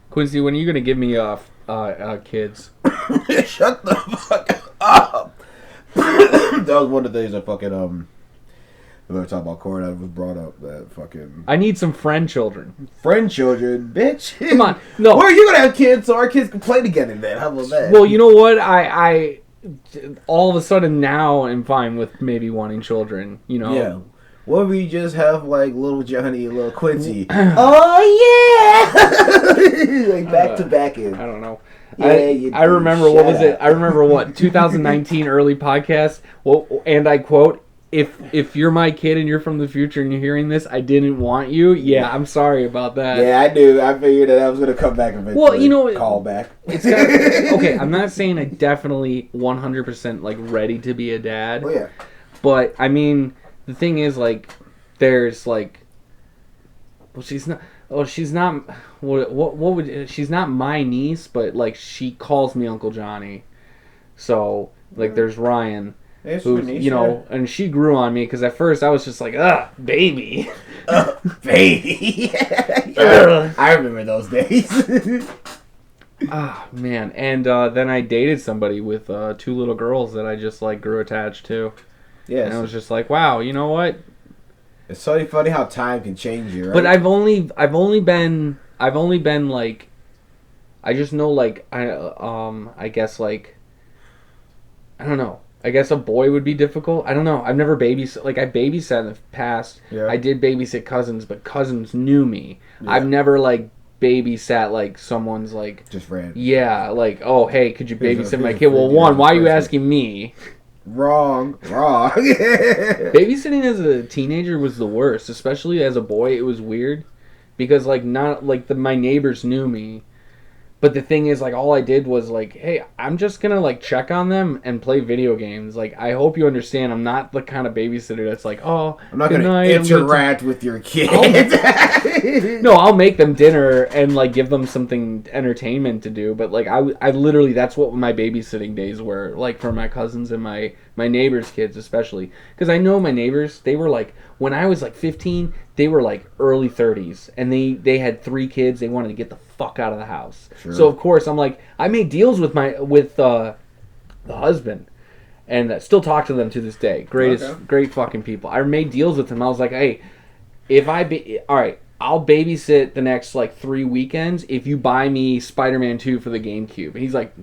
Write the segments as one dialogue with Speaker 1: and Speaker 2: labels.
Speaker 1: Quincy, when are you gonna give me kids?
Speaker 2: Shut the fuck up. That was one of the things I fucking we were talking about Corey that was brought up. That fucking
Speaker 1: I need some friend children.
Speaker 2: Friend children, bitch.
Speaker 1: Come on, no.
Speaker 2: Where are you gonna have kids so our kids can play together? Then how about that?
Speaker 1: Well, you know what? I all of a sudden now am fine with maybe wanting children. You know.
Speaker 2: Yeah. What if we just have like little Johnny and little Quincy? Oh yeah, like back to back in.
Speaker 1: I don't know.
Speaker 2: Yeah,
Speaker 1: I remember what was it? I remember what 2019 early podcast. Well, and I quote: "If you're my kid and you're from the future and you're hearing this, I didn't want you. Yeah, I'm sorry about that."
Speaker 2: Yeah, I knew. I figured that I was gonna come back eventually.
Speaker 1: Well, you know,
Speaker 2: call back.
Speaker 1: It's okay. I'm not saying I definitely 100% like ready to be a dad.
Speaker 2: Oh yeah.
Speaker 1: But I mean, the thing is, like, there's like, well, she's not. Oh, she's not. What would? She's not my niece, but like she calls me Uncle Johnny. So like, there's Ryan, who you know, and she grew on me because at first I was just like, baby,
Speaker 2: baby. I remember those days.
Speaker 1: Man, and then I dated somebody with 2 little girls that I just like grew attached to. Yeah, and I was just like, wow, you know what?
Speaker 2: It's so funny how time can change you, right?
Speaker 1: But I've only been like, I just know like I guess like, I don't know. I guess a boy would be difficult. I don't know. I've never babysat. Like I babysat in the past. Yeah. I did babysit cousins, but cousins knew me. Yeah. I've never like babysat like someone's like
Speaker 2: just random.
Speaker 1: Yeah, like oh hey, could you babysit my kid? Well, one, why are you asking me?
Speaker 2: Wrong.
Speaker 1: Babysitting as a teenager was the worst, especially as a boy. It was weird because like not like my neighbors knew me, but the thing is like all I did was like, hey, I'm just gonna like check on them and play video games. Like I hope you understand, I'm not the kind of babysitter that's like, oh,
Speaker 2: I'm not gonna interact with your kids.
Speaker 1: No, I'll make them dinner and like give them something entertainment to do. But like I literally that's what my babysitting days were like for my cousins and my neighbors' kids especially. Because I know my neighbors, they were like when I was like 15, they were like early 30s and they had 3 kids. They wanted to get the fuck out of the house. Sure. So of course I'm like I made deals with the husband. And still talk to them to this day. Great fucking people. I made deals with them. I was like, hey, all right, I'll babysit the next like 3 weekends if you buy me Spider-Man 2 for the GameCube. And he's like,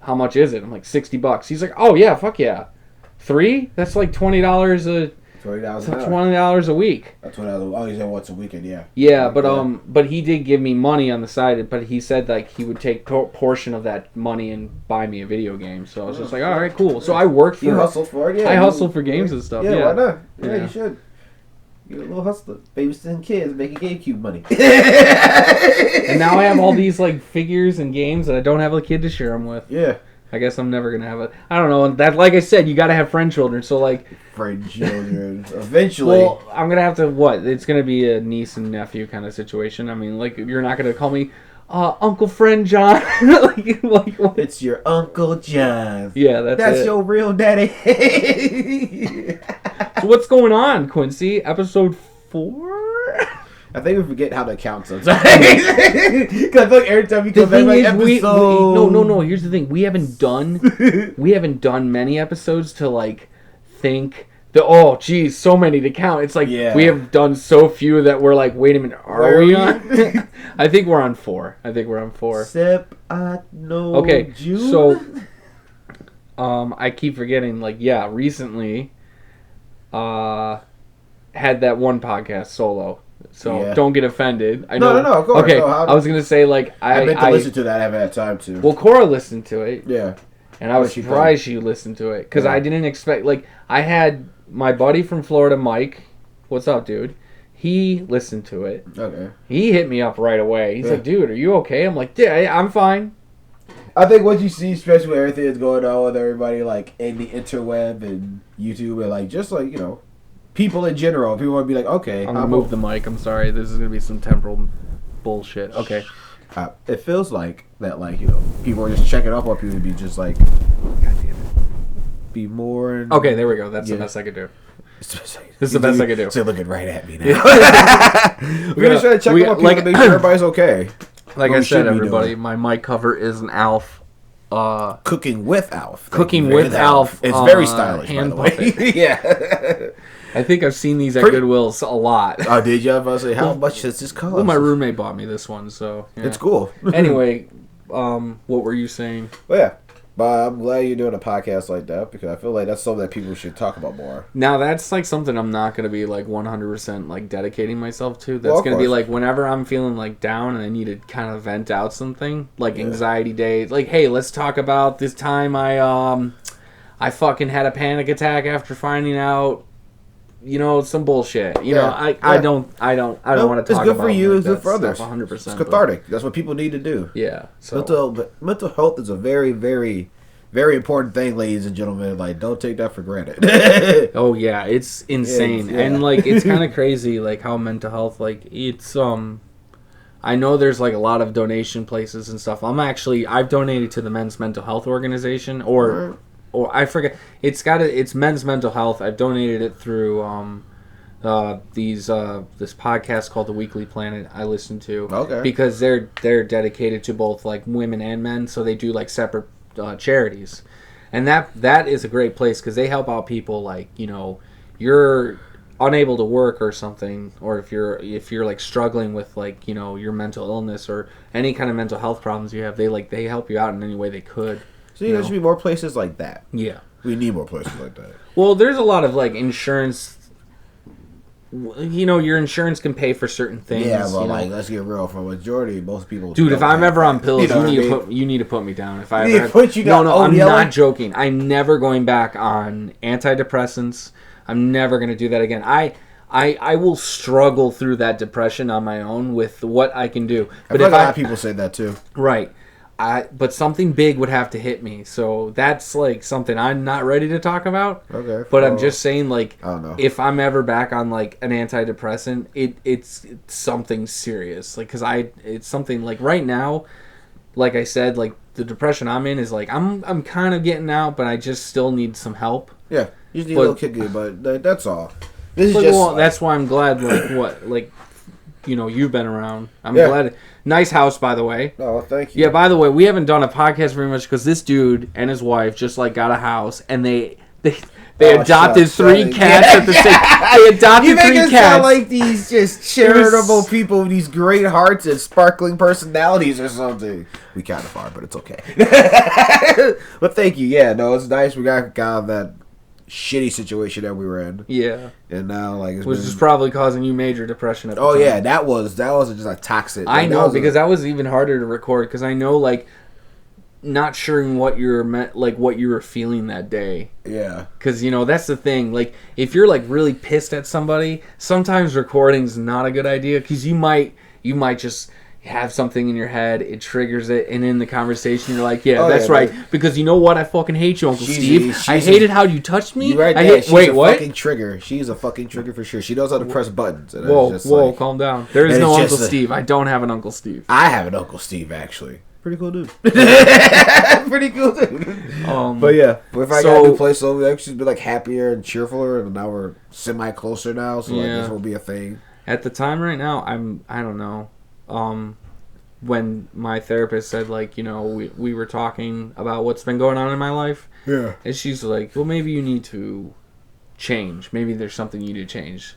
Speaker 1: how much is it? I'm like, $60. He's like, oh yeah, fuck yeah. 3? That's like $20 $20 a week.
Speaker 2: That's $20. Oh, you said once a weekend, yeah.
Speaker 1: Yeah, but he did give me money on the side. But he said like he would take portion of that money and buy me a video game. So I was just like, all right, cool. So I worked for.
Speaker 2: You hustled for it, yeah.
Speaker 1: I hustled for games and stuff.
Speaker 2: Yeah, why not? Yeah, you should. You're a little hustler. Babysitting kids, making GameCube money.
Speaker 1: And now I have all these like figures and games that I don't have a kid to share them with.
Speaker 2: Yeah.
Speaker 1: I guess I'm never gonna have a. I don't know. That, like I said, you gotta have friend children. So like.
Speaker 2: Friend children. Eventually.
Speaker 1: Well, I'm gonna have to. What? It's gonna be a niece and nephew kind of situation. I mean, like you're not gonna call me Uncle Friend John. like what?
Speaker 2: It's your Uncle John.
Speaker 1: Yeah, that's
Speaker 2: your real daddy.
Speaker 1: So what's going on, Quincy? Episode 4.
Speaker 2: I think we forget how to count sometimes. Because I feel like every time you come back, like episode...
Speaker 1: No. Here's the thing: we haven't done many episodes to like think. Oh, geez, so many to count. It's like we have done so few that we're like, wait a minute, are we on? I think we're on 4.
Speaker 2: Sep, no.
Speaker 1: Okay,
Speaker 2: June?
Speaker 1: So I keep forgetting. Like, recently, had that one podcast solo. So don't get offended. I know.
Speaker 2: No, of course.
Speaker 1: Okay,
Speaker 2: no,
Speaker 1: I was gonna say like
Speaker 2: I meant to listen to that. I haven't had time to.
Speaker 1: Well, Cora listened to it.
Speaker 2: Yeah.
Speaker 1: And I was surprised she listened to it because I didn't expect. Like I had my buddy from Florida, Mike. What's up, dude? He listened to it.
Speaker 2: Okay.
Speaker 1: He hit me up right away. He's like, "Dude, are you okay?" I'm like, "Yeah, I'm fine."
Speaker 2: I think what you see, especially with everything that's going on with everybody, like in the interweb and YouTube, and like just like people in general, people would be like, okay.
Speaker 1: I'm going to move the mic. I'm sorry. This is going to be some temporal bullshit. Okay.
Speaker 2: It feels like that, like, people are just checking up on people to be just like, God damn it. Be more.
Speaker 1: Okay, there we go. That's the best I could do. This is the best I could do.
Speaker 2: So you're looking right at me now. We're going to try to check up on people to make sure everybody's okay.
Speaker 1: Like I said, everybody, my mic cover is an Alf.
Speaker 2: Cooking with Alf.
Speaker 1: Cooking with Alf.
Speaker 2: It's very stylish, by the way.
Speaker 1: Yeah. I think I've seen these at Goodwill's a lot.
Speaker 2: Oh, did you? I was say, how much does this cost?
Speaker 1: Well, my roommate bought me this one, so yeah.
Speaker 2: It's cool.
Speaker 1: Anyway, what were you saying?
Speaker 2: Well, yeah. But I'm glad you're doing a podcast like that because I feel like that's something that people should talk about more.
Speaker 1: Now, that's like something I'm not going to be like 100% like dedicating myself to. That's going to be like whenever I'm feeling like down and I need to kind of vent out something, like anxiety days. Like, hey, let's talk about this time I fucking had a panic attack after finding out, some bullshit. I don't want to talk about it.
Speaker 2: It's good for you. It's good for others.
Speaker 1: 100%.
Speaker 2: It's cathartic. That's what people need to do.
Speaker 1: Yeah. So
Speaker 2: mental health is a very, very, very important thing, ladies and gentlemen. Like, don't take that for granted.
Speaker 1: Oh yeah, it's insane, and like it's kind of crazy, like how mental health, like it's I know there's like a lot of donation places and stuff. I've donated to the Men's Mental Health Organization, or I forget. It's Men's Mental Health. I've donated it through this podcast called The Weekly Planet I listen to.
Speaker 2: Okay.
Speaker 1: Because they're dedicated to both like women and men, so they do like separate charities. And that is a great place because they help out people like, you're unable to work or something, or if you're like struggling with like, your mental illness or any kind of mental health problems you have, they help you out in any way they could.
Speaker 2: So there should be more places like that.
Speaker 1: Yeah.
Speaker 2: We need more places like that.
Speaker 1: Well, there's a lot of like insurance. Your insurance can pay for certain things.
Speaker 2: Yeah, but like, let's get real. For a majority, most people.
Speaker 1: Dude, if I'm ever on pills, you need to put me down. If I ever
Speaker 2: put you down.
Speaker 1: No, I'm not joking. I'm never going back on antidepressants. I'm never going to do that again. I will struggle through that depression on my own with what I can do.
Speaker 2: But a lot of people say that too.
Speaker 1: Right. But something big would have to hit me, so that's like something I'm not ready to talk about.
Speaker 2: Okay.
Speaker 1: But I'm just saying, like,
Speaker 2: I don't know.
Speaker 1: If I'm ever back on like an antidepressant, it's something serious. Like, it's something like right now, like I said, like the depression I'm in is like I'm kind of getting out, but I just still need some help.
Speaker 2: Yeah, you just need a little kick in, but that's all. This is just
Speaker 1: that's why I'm glad. You've been around. I'm glad. Nice house, by the way.
Speaker 2: Oh, thank you.
Speaker 1: Yeah, by the way, we haven't done a podcast very much because this dude and his wife just like got a house and they adopted three cats at the same. They adopted
Speaker 2: you make
Speaker 1: three
Speaker 2: it
Speaker 1: cats.
Speaker 2: Sound like these just charitable people with these great hearts and sparkling personalities or something. We kind of are, but it's okay. But thank you. Yeah, no, it's nice. We got out of that shitty situation that we were in.
Speaker 1: Yeah.
Speaker 2: And now, like,
Speaker 1: which is probably causing you major depression at the time.
Speaker 2: Yeah, that was just like toxic.
Speaker 1: I know, because that was even harder to record because I know, like, not sure what you were feeling that day.
Speaker 2: Yeah.
Speaker 1: Because, that's the thing. Like, if you're, like, really pissed at somebody, sometimes recording's not a good idea because you might just have something in your head, it triggers it, and in the conversation you're like, that's right, because you know what, I fucking hate you, Uncle Steve. I hated how you touched me.
Speaker 2: Right
Speaker 1: there. Wait, what?
Speaker 2: Fucking trigger. She's a fucking trigger for sure. She knows how to press buttons. And
Speaker 1: whoa, calm down. There is no Uncle Steve. I don't have an Uncle Steve.
Speaker 2: I have an Uncle Steve, actually. Pretty cool dude. Pretty cool dude. But yeah, if I got a new place, so we actually be like happier and cheerfuler, and now we're semi closer now, so like this will be a thing.
Speaker 1: At the time right now, I don't know. When my therapist said, like, we were talking about what's been going on in my life.
Speaker 2: Yeah.
Speaker 1: And she's like, well, maybe you need to change. Maybe there's something you need to change.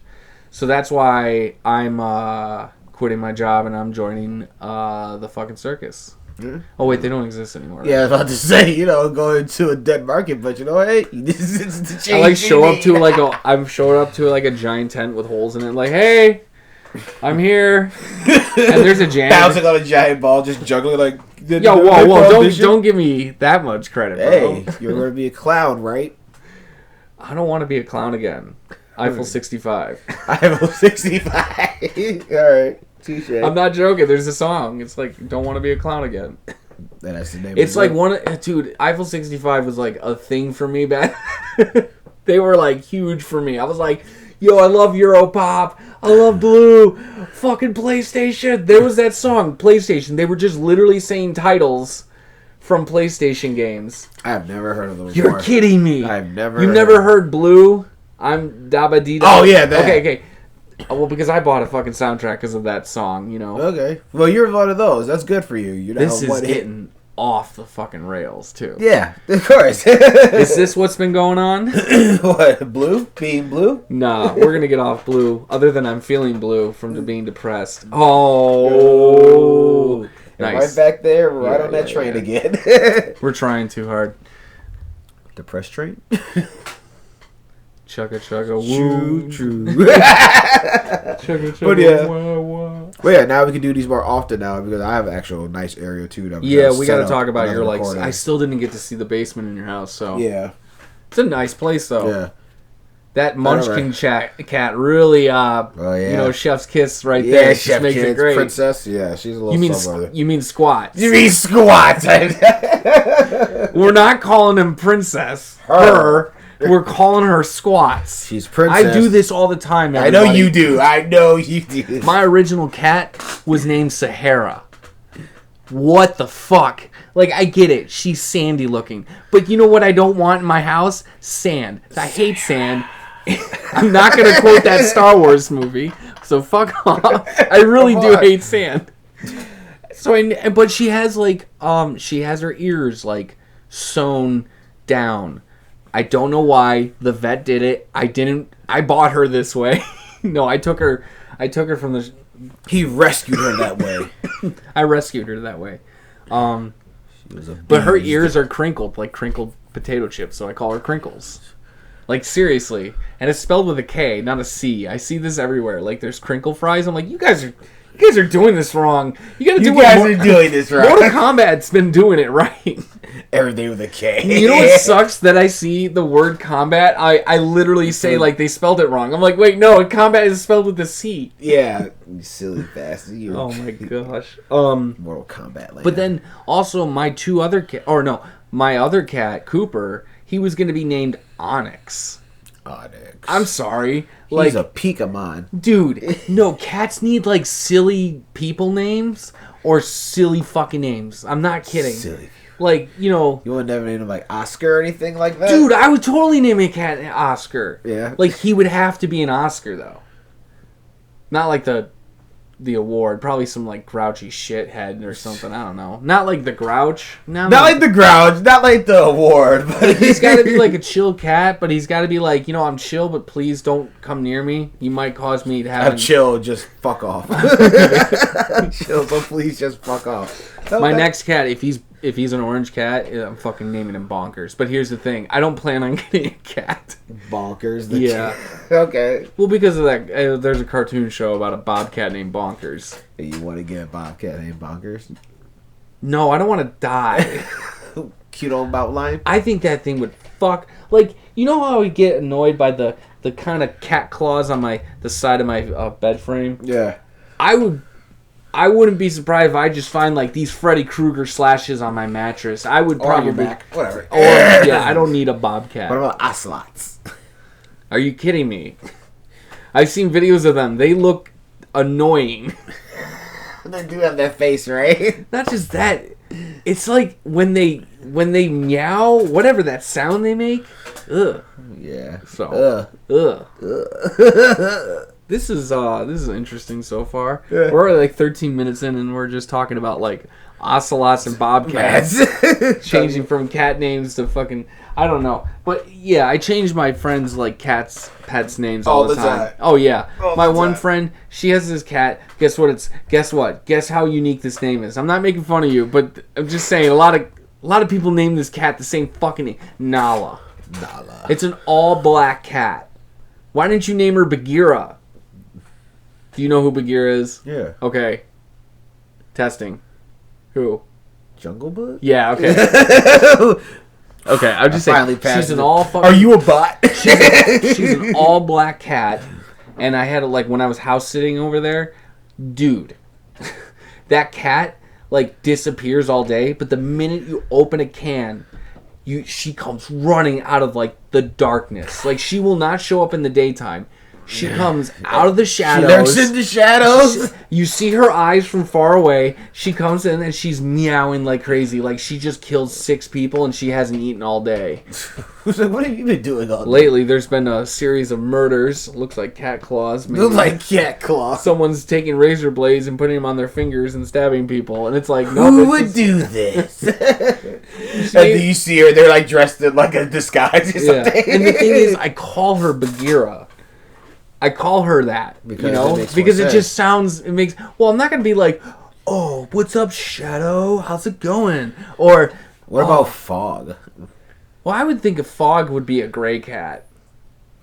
Speaker 1: So that's why I'm quitting my job and I'm joining the fucking circus. Mm-hmm. Oh, wait, they don't exist anymore. Right?
Speaker 2: Yeah, I was about to say, going to a dead market, but hey, this is the change.
Speaker 1: I like I'm showing up to like a giant tent with holes in it, like, hey, I'm here, and there's a janitor
Speaker 2: bouncing on a giant ball, just juggling like.
Speaker 1: Whoa! Don't give me that much credit, bro.
Speaker 2: Hey, you're gonna be a clown, right?
Speaker 1: I don't want to be a clown again. Eiffel 65.
Speaker 2: Eiffel 65. All right, touche.
Speaker 1: I'm not joking. There's a song. It's like, don't want to be a clown again.
Speaker 2: That's the name.
Speaker 1: It's like dude. Eiffel 65 was like a thing for me back. They were like huge for me. I was like, yo, I love Europop. I love Blue. Fucking PlayStation. There was that song, PlayStation. They were just literally saying titles from PlayStation games.
Speaker 2: I've never heard of those.
Speaker 1: You're kidding me.
Speaker 2: I've never.
Speaker 1: You've never heard Blue? I'm Dabba Dee.
Speaker 2: Oh yeah, that.
Speaker 1: Okay. Well, because I bought a fucking soundtrack because of that song, you know.
Speaker 2: Okay. Well, you're one of those. That's good for you. You're
Speaker 1: This is getting off the fucking rails, too.
Speaker 2: Yeah, of course.
Speaker 1: Is this what's been going on?
Speaker 2: What? Blue? Being blue?
Speaker 1: Nah, we're gonna get off blue. Other than I'm feeling blue from being depressed. Oh, nice.
Speaker 2: Right back there, right on that train again.
Speaker 1: We're trying too hard.
Speaker 2: Depressed train?
Speaker 1: Chugga chugga woo.
Speaker 2: True.
Speaker 1: Chugga chugga
Speaker 2: But yeah.
Speaker 1: wah, wah.
Speaker 2: Well, yeah, now we can do these more often now because I have an actual nice area too. That
Speaker 1: Yeah, we got to talk about
Speaker 2: your
Speaker 1: your I still didn't get to see the basement in your house, so
Speaker 2: yeah,
Speaker 1: it's a nice place though.
Speaker 2: yeah.
Speaker 1: That Munchkin cat really, you know, chef's kiss right
Speaker 2: Yeah,
Speaker 1: there.
Speaker 2: chef
Speaker 1: makes it great.
Speaker 2: Princess. Yeah, she's a little.
Speaker 1: You mean squats?
Speaker 2: You mean squats?
Speaker 1: We're not calling him princess. Her. We're calling her squats.
Speaker 2: She's princess.
Speaker 1: I do this all the time, everybody.
Speaker 2: I know you do. I know you do.
Speaker 1: My original cat was named Sahara. What the fuck? Like, I get it. She's sandy looking. But you know what I don't want in my house? Sand. I hate sand. I'm not going to quote that Star Wars movie. So fuck off. I really do hate sand. But she has she has her ears sewn down. I don't know why. The vet did it. I bought her this way. No, I took her from the...
Speaker 2: He rescued her that way.
Speaker 1: I rescued her that way. But her ears are crinkled, like crinkled potato chips, so I call her Crinkles. Like, seriously. And it's spelled with a K, not a C. I see this everywhere. Like, there's crinkle fries. I'm like, you guys are doing this wrong. You guys are doing this wrong. Mortal Kombat's been doing it right.
Speaker 2: Everything with a K.
Speaker 1: You know what sucks? That I see the word combat, I literally say, they spelled it wrong. I'm like, wait, no, combat is spelled with a C.
Speaker 2: Yeah, you silly bastard.
Speaker 1: Oh my gosh.
Speaker 2: Mortal Kombat land.
Speaker 1: But then, also, my other cat, Cooper, he was going to be named Onyx. I'm sorry.
Speaker 2: He's a Pokemon.
Speaker 1: Dude, no, cats need, silly people names or silly fucking names. I'm not kidding.
Speaker 2: Silly.
Speaker 1: You
Speaker 2: would never name him Oscar or anything like that?
Speaker 1: Dude, I would totally name a cat Oscar.
Speaker 2: Yeah.
Speaker 1: He would have to be an Oscar, though. Not like the award. Probably some, grouchy shithead or something. I don't know. Not like the Grouch.
Speaker 2: Not like the Grouch. Not like the award. But
Speaker 1: he's got to be a chill cat, but he's got to be I'm chill, but please don't come near me. You might cause me to have...
Speaker 2: I'm chill, just fuck off. Chill, so please just fuck off.
Speaker 1: My next cat, if he's an orange cat, I'm fucking naming him Bonkers. But here's the thing. I don't plan on getting a cat.
Speaker 2: Bonkers?
Speaker 1: Yeah.
Speaker 2: Okay.
Speaker 1: Well, because of that, there's a cartoon show about a bobcat named Bonkers.
Speaker 2: You want to get a bobcat named Bonkers?
Speaker 1: No, I don't want to die.
Speaker 2: Cute old mountain lion?
Speaker 1: I think that thing would fuck... you know how I would get annoyed by the kind of cat claws on the side of my bed frame?
Speaker 2: Yeah.
Speaker 1: I wouldn't be surprised if I just find these Freddy Krueger slashes on my mattress. I would probably...
Speaker 2: Or your back. Whatever.
Speaker 1: Or, yeah, I don't need a bobcat.
Speaker 2: What about ocelots?
Speaker 1: Are you kidding me? I've seen videos of them. They look annoying.
Speaker 2: They do have that face, right?
Speaker 1: Not just that. It's when they meow, whatever that sound they make. Ugh.
Speaker 2: Yeah.
Speaker 1: So. Ugh. This is interesting so far. Yeah. We're 13 minutes in and we're just talking about ocelots and bobcats. Changing from cat names to fucking... I don't know. But yeah, I change my friends' pets' names all the time. Oh yeah. My one friend, she has this cat. Guess what? Guess how unique this name is. I'm not making fun of you, but I'm just saying a lot of people name this cat the same fucking name. Nala. It's an all black cat. Why didn't you name her Bagheera? Do you know who Bagheera is?
Speaker 2: Yeah.
Speaker 1: Okay. Testing. Who?
Speaker 2: Jungle Book?
Speaker 1: Yeah, okay. Okay, I'll just say she's an all fucking...
Speaker 2: Are you a bot?
Speaker 1: she's an all black cat, and I had when I was house sitting over there, dude, that cat disappears all day, but the minute you open a can, she comes running out of the darkness. She will not show up in the daytime. She comes out of the shadows.
Speaker 2: She lurks in the shadows.
Speaker 1: You see her eyes from far away. She comes in and she's meowing like crazy. Like she just killed 6 people and she hasn't eaten all day.
Speaker 2: So what have you been doing all day?
Speaker 1: Lately, there's been a series of murders. Looks like cat claws. Maybe.
Speaker 2: Look like cat claws.
Speaker 1: Someone's taking razor blades and putting them on their fingers and stabbing people. And it's like, no.
Speaker 2: Who would do this? And then you see her, they're like dressed in like a disguise or something.
Speaker 1: And the thing is, I call her Bagheera. I call her that, because it just sounds, well, I'm not going to be like, oh, what's up, Shadow? How's it going? Or,
Speaker 2: what about Fog?
Speaker 1: Well, I would think a Fog would be a gray cat.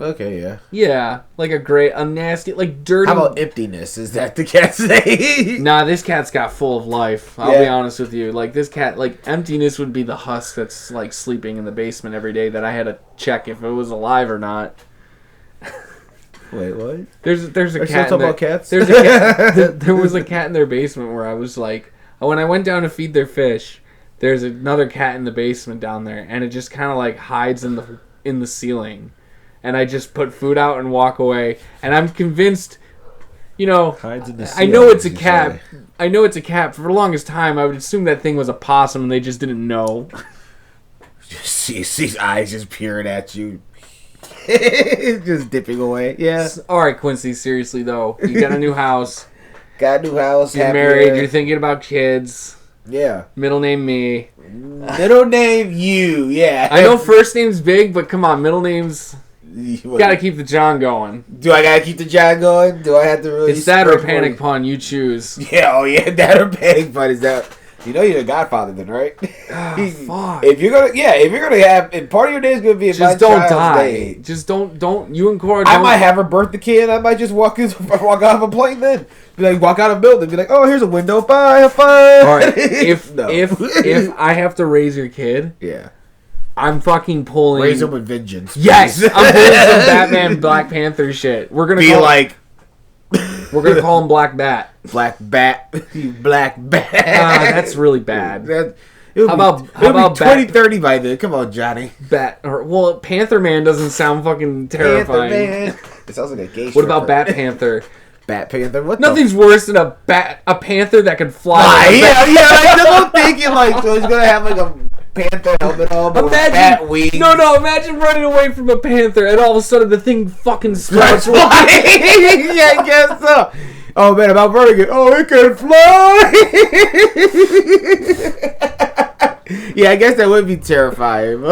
Speaker 2: Okay, yeah.
Speaker 1: Yeah, like a nasty, like dirty.
Speaker 2: How about Emptiness? Is that the cat's name?
Speaker 1: Nah, this cat's got full of life. I'll be honest with you. Like, this cat, like, Emptiness would be the husk that's, like, sleeping in the basement every day that I had to check if it was alive or not.
Speaker 2: Wait, what?
Speaker 1: There's a
Speaker 2: Are
Speaker 1: cat.
Speaker 2: Still talking about cats?
Speaker 1: There's a cat. There was a cat in their basement where I was like, when I went down to feed their fish, there's another cat in the basement down there, and it just kind of like hides in the ceiling, and I just put food out and walk away, and I'm convinced,
Speaker 2: hides in the ceiling,
Speaker 1: I know it's a cat. I know it's a cat. For the longest time, I would assume that thing was a possum, and they just didn't know.
Speaker 2: See eyes just peering at you. Just dipping away. Yeah.
Speaker 1: All right, Quincy. Seriously though, you got a new house.
Speaker 2: Got a new house.
Speaker 1: You're married. You're thinking about kids.
Speaker 2: Yeah.
Speaker 1: Middle name me.
Speaker 2: Middle name you. Yeah.
Speaker 1: I know first name's big, but come on, middle names. Gotta keep the John going.
Speaker 2: Do I gotta keep the John going? Do I have to really?
Speaker 1: It's that or Panic Pun. You choose.
Speaker 2: Yeah. Oh yeah. That or Panic Pun is that. You know you're the Godfather then, right?
Speaker 1: Oh, fuck.
Speaker 2: If you're gonna have, if part of your day is gonna be a
Speaker 1: just don't die. Day, just don't. You and Cora.
Speaker 2: I might have her birth the kid. I might just walk out of a plane then. Be like, walk out of a building. Be like, oh, here's a window. Bye. Have fun.
Speaker 1: All right. If I have to raise your kid,
Speaker 2: yeah,
Speaker 1: I'm fucking pulling.
Speaker 2: Raise him with vengeance.
Speaker 1: Yes, I'm pulling some Batman, Black Panther shit. We're gonna We're gonna call him Black Bat.
Speaker 2: Black Bat. You Black Bat.
Speaker 1: That's really bad. How about
Speaker 2: 2030 by then? Come on, Johnny.
Speaker 1: Panther Man doesn't sound fucking terrifying.
Speaker 2: It sounds like a gay.
Speaker 1: What about Bat Panther?
Speaker 2: Bat Panther.
Speaker 1: Nothing's worse than a panther that can fly.
Speaker 2: I'm thinking like so he's gonna have like a panther helmet on, but with bat wings.
Speaker 1: No, imagine running away from a panther and all of a sudden the thing fucking starts flying.
Speaker 2: Yeah, I guess so. Oh man, about vertigo. Oh, it can fly. Yeah, I guess that would be terrifying.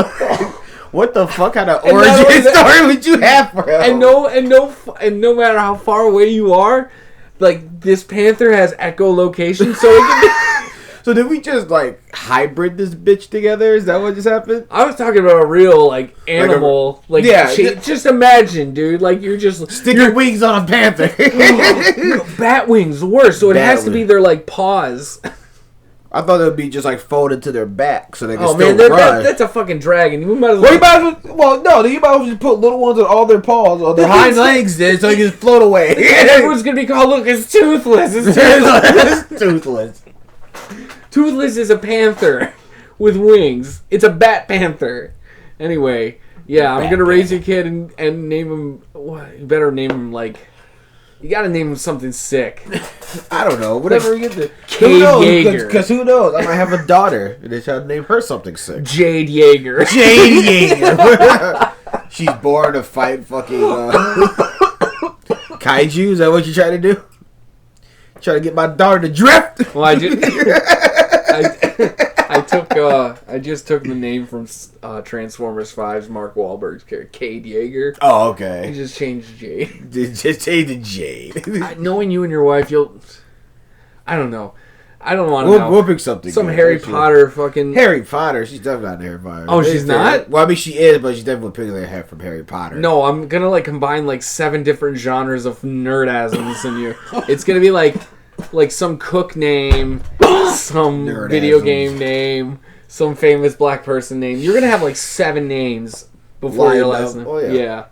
Speaker 2: What the fuck kind of origin story would you have for him?
Speaker 1: And no matter how far away you are, like this panther has echolocation, so it can be.
Speaker 2: So did we just like hybrid this bitch together? Is that what just happened?
Speaker 1: I was talking about a real like animal, just imagine, dude, like you're just
Speaker 2: sticking wings on a panther.
Speaker 1: Bat wings, the worst. So it has to be their like paws.
Speaker 2: I thought it would be just like folded to their back so they can still run.
Speaker 1: That's a fucking dragon. You might as
Speaker 2: well. You might as well just put little ones on all their paws or their hind legs, then so they can just float away.
Speaker 1: And everyone's gonna be called, look, it's toothless. It's toothless.
Speaker 2: It's toothless.
Speaker 1: Toothless is a panther with wings. It's a bat panther. Anyway, yeah, I'm gonna raise your kid and name him. You better name him like. You gotta name him something sick.
Speaker 2: I don't know. Whatever you get to.
Speaker 1: Cade Yeager.
Speaker 2: Because who knows? I might have a daughter and they try to name her something sick.
Speaker 1: Jade Yeager.
Speaker 2: Jade Yeager. She's born to fight fucking kaiju. Is that what you're trying to do? Trying to get my daughter to drift?
Speaker 1: Well, I just took the name from Transformers 5's Mark Wahlberg's character, Cade Yeager.
Speaker 2: Oh, okay.
Speaker 1: He just changed Jade.
Speaker 2: Just change to Jade.
Speaker 1: Knowing you and your wife, I don't know. I don't want to know.
Speaker 2: We'll pick something.
Speaker 1: Some Harry Potter fucking...
Speaker 2: Harry Potter? She's definitely not Harry Potter.
Speaker 1: Oh, she's not?
Speaker 2: Well, I mean, she is, but she's definitely picking her head from Harry Potter.
Speaker 1: No, I'm going to combine 7 different genres of nerdasms in you. It's going to be like some cook name, some video game name, some famous black person name. You're going to have 7 names before your last name.
Speaker 2: Oh, yeah.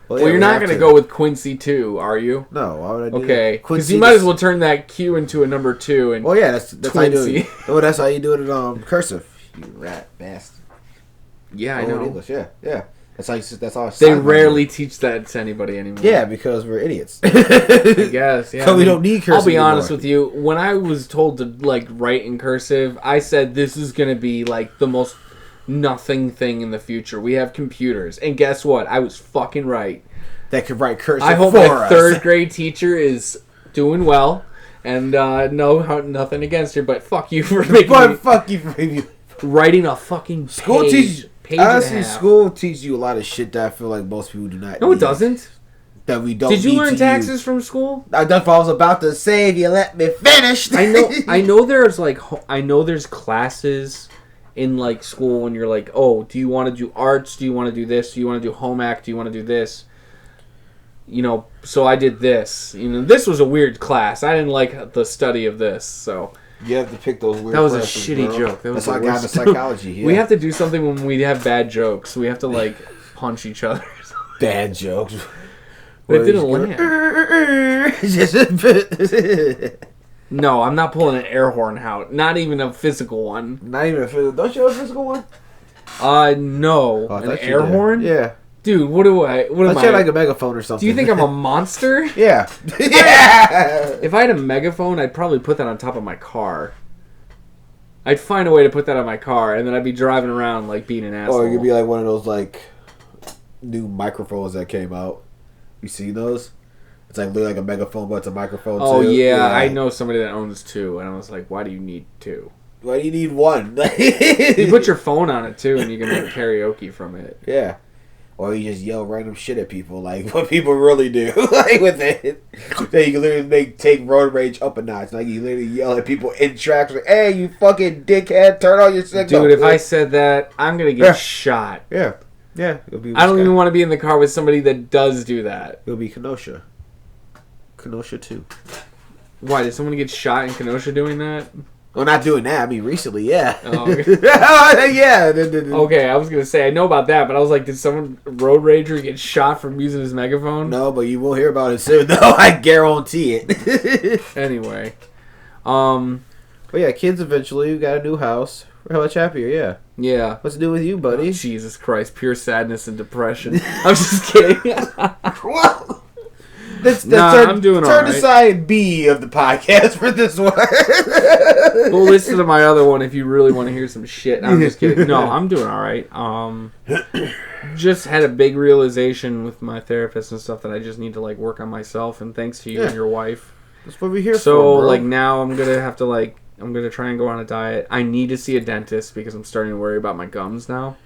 Speaker 1: Well, you're not going to go with Quincy 2, are you?
Speaker 2: No, why would I do that?
Speaker 1: Okay, because you might as well turn that Q into a number 2. And
Speaker 2: that's how you do it. Well, that's how you do it in cursive. You rat bastard.
Speaker 1: Yeah, I know.
Speaker 2: English, yeah. That's all.
Speaker 1: They rarely teach that to anybody anymore.
Speaker 2: Yeah, because we're idiots.
Speaker 1: I guess. Yeah.
Speaker 2: So we don't need cursive.
Speaker 1: I'll be honest with you. When I was told to like write in cursive, I said this is gonna be like the most nothing thing in the future. We have computers, and guess what? I was fucking right.
Speaker 2: That could write cursive.
Speaker 1: I hope my third grade teacher is doing well, and nothing against her, but fuck you for making.
Speaker 2: But fuck you for making.
Speaker 1: Writing a fucking
Speaker 2: school
Speaker 1: page.
Speaker 2: Honestly, school teaches you a lot of shit that I feel like most people do not.
Speaker 1: No, it doesn't.
Speaker 2: That we don't.
Speaker 1: Did you learn taxes from school?
Speaker 2: That's what I was about to say. If you let me finish.
Speaker 1: I know. There's classes in like school when you're like, oh, do you want to do arts? Do you want to do this? Do you want to do home ec? Do you want to do this? You know, so I did this. You know, this was a weird class. I didn't like the study of this, so.
Speaker 2: You have to pick those weird.
Speaker 1: That was a shitty joke.
Speaker 2: That's why I got into psychology. Yeah.
Speaker 1: We have to do something when we have bad jokes. We have to like punch each other.
Speaker 2: Bad jokes.
Speaker 1: But it didn't land. No, I'm not pulling an air horn out. Not even a physical one.
Speaker 2: Not even a physical. Don't you have a physical one?
Speaker 1: No. An air horn?
Speaker 2: Yeah.
Speaker 1: Dude, what am I?
Speaker 2: Let's like a megaphone or something.
Speaker 1: Do you think I'm a monster?
Speaker 2: Yeah.
Speaker 1: If I had a megaphone, I'd probably put that on top of my car. I'd find a way to put that on my car, and then I'd be driving around like being an asshole.
Speaker 2: Or it could be like one of those like new microphones that came out. You seen those? It's like literally like a megaphone, but it's a microphone
Speaker 1: too.
Speaker 2: Yeah,
Speaker 1: I know somebody that owns two, and I was like, why do you need two?
Speaker 2: Why do you need one?
Speaker 1: You put your phone on it too, and you can make karaoke from it.
Speaker 2: Yeah. Or you just yell random shit at people, like what people really do, like with it. Then you can literally take road rage up a notch. Like you literally yell at people in tracks, like, "Hey, you fucking dickhead, turn on your signal."
Speaker 1: Dude, if I said that, I'm gonna get shot.
Speaker 2: Yeah, yeah.
Speaker 1: I don't even want to be in the car with somebody that does do that.
Speaker 2: It'll be Kenosha. Kenosha 2.
Speaker 1: Why did someone get shot in Kenosha doing that?
Speaker 2: Well, not doing that. I mean, recently, yeah.
Speaker 1: Oh, okay.
Speaker 2: Yeah.
Speaker 1: Okay, I was going to say, I know about that, but I was like, did someone, road rager, get shot from using his megaphone?
Speaker 2: No, but you will hear about it soon, though. I guarantee it.
Speaker 1: Anyway.
Speaker 2: But yeah, kids eventually. We got a new house. We're much happier, yeah.
Speaker 1: Yeah.
Speaker 2: What's to do with you, buddy?
Speaker 1: Oh, Jesus Christ, pure sadness and depression. I'm just kidding.
Speaker 2: Well...
Speaker 1: I'm doing all right.
Speaker 2: Turn to side B of the podcast for this one.
Speaker 1: Well, listen to my other one if you really want to hear some shit. I'm just kidding. No, I'm doing all right. Just had a big realization with my therapist and stuff that I just need to like work on myself. And thanks to you and your wife.
Speaker 2: That's what we're here for.
Speaker 1: So
Speaker 2: bro.
Speaker 1: like now I'm gonna have to I'm gonna try and go on a diet. I need to see a dentist because I'm starting to worry about my gums now.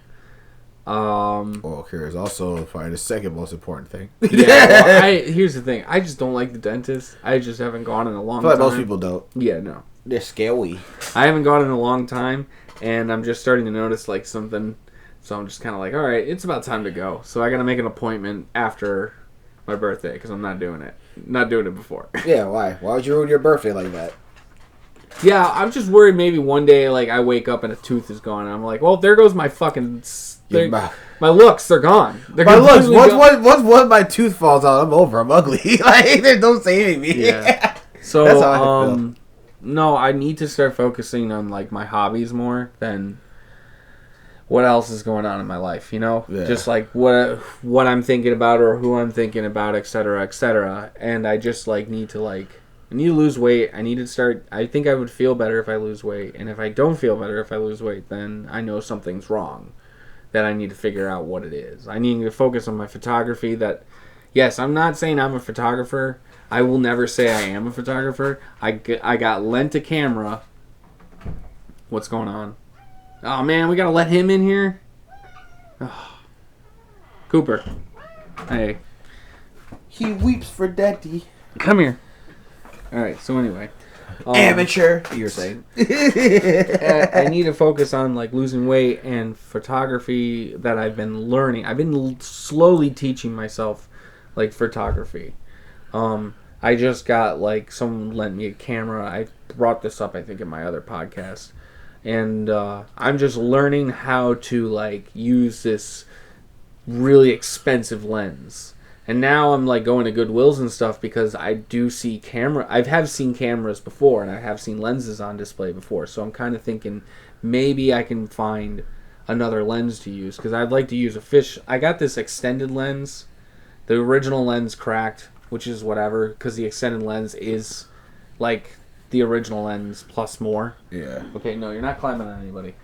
Speaker 2: Well, here's also probably the second most important thing.
Speaker 1: Yeah, well, here's the thing. I just don't like the dentist. I just haven't gone in a long time.
Speaker 2: Like most people don't.
Speaker 1: Yeah, no.
Speaker 2: They're scary.
Speaker 1: I haven't gone in a long time, and I'm just starting to notice like something. So I'm just kind of like, all right, it's about time to go. So I got to make an appointment after my birthday because I'm not doing it. Not doing it before.
Speaker 2: Yeah, why? Why would you ruin your birthday like that?
Speaker 1: Yeah, I'm just worried maybe one day like I wake up and a tooth is gone, and I'm like, well, there goes my fucking... my looks, they're gone.
Speaker 2: My looks, once one of my tooth falls out, I'm over. I'm ugly. Like, don't say anything.
Speaker 1: Yeah. So, that's how I feel. No, I need to start focusing on like my hobbies more than what else is going on in my life. You know, just like what I'm thinking about or who I'm thinking about, etc., etc. And I just like need to lose weight. I need to start. I think I would feel better if I lose weight, and if I don't feel better if I lose weight, then I know something's wrong. That I need to figure out what it is. I need to focus on my photography. Yes, I'm not saying I'm a photographer. I will never say I am a photographer. I got lent a camera. What's going on? Oh, man, we got to let him in here? Oh. Cooper. Hey.
Speaker 2: He weeps for daddy.
Speaker 1: Come here. All right, so anyway.
Speaker 2: Amateur. You're saying.
Speaker 1: I need to focus on like losing weight and photography that I've been learning. I've been slowly teaching myself like photography. I just got like someone lent me a camera. I brought this up I think in my other podcast. And I'm just learning how to like use this really expensive lens. And now I'm like going to Goodwills and stuff because I do see I have seen cameras before and I have seen lenses on display before. So I'm kind of thinking maybe I can find another lens to use because I'd like to use a fish. I got this extended lens. The original lens cracked, which is whatever because the extended lens is like the original lens plus more.
Speaker 2: Yeah.
Speaker 1: Okay, no, you're not climbing on anybody.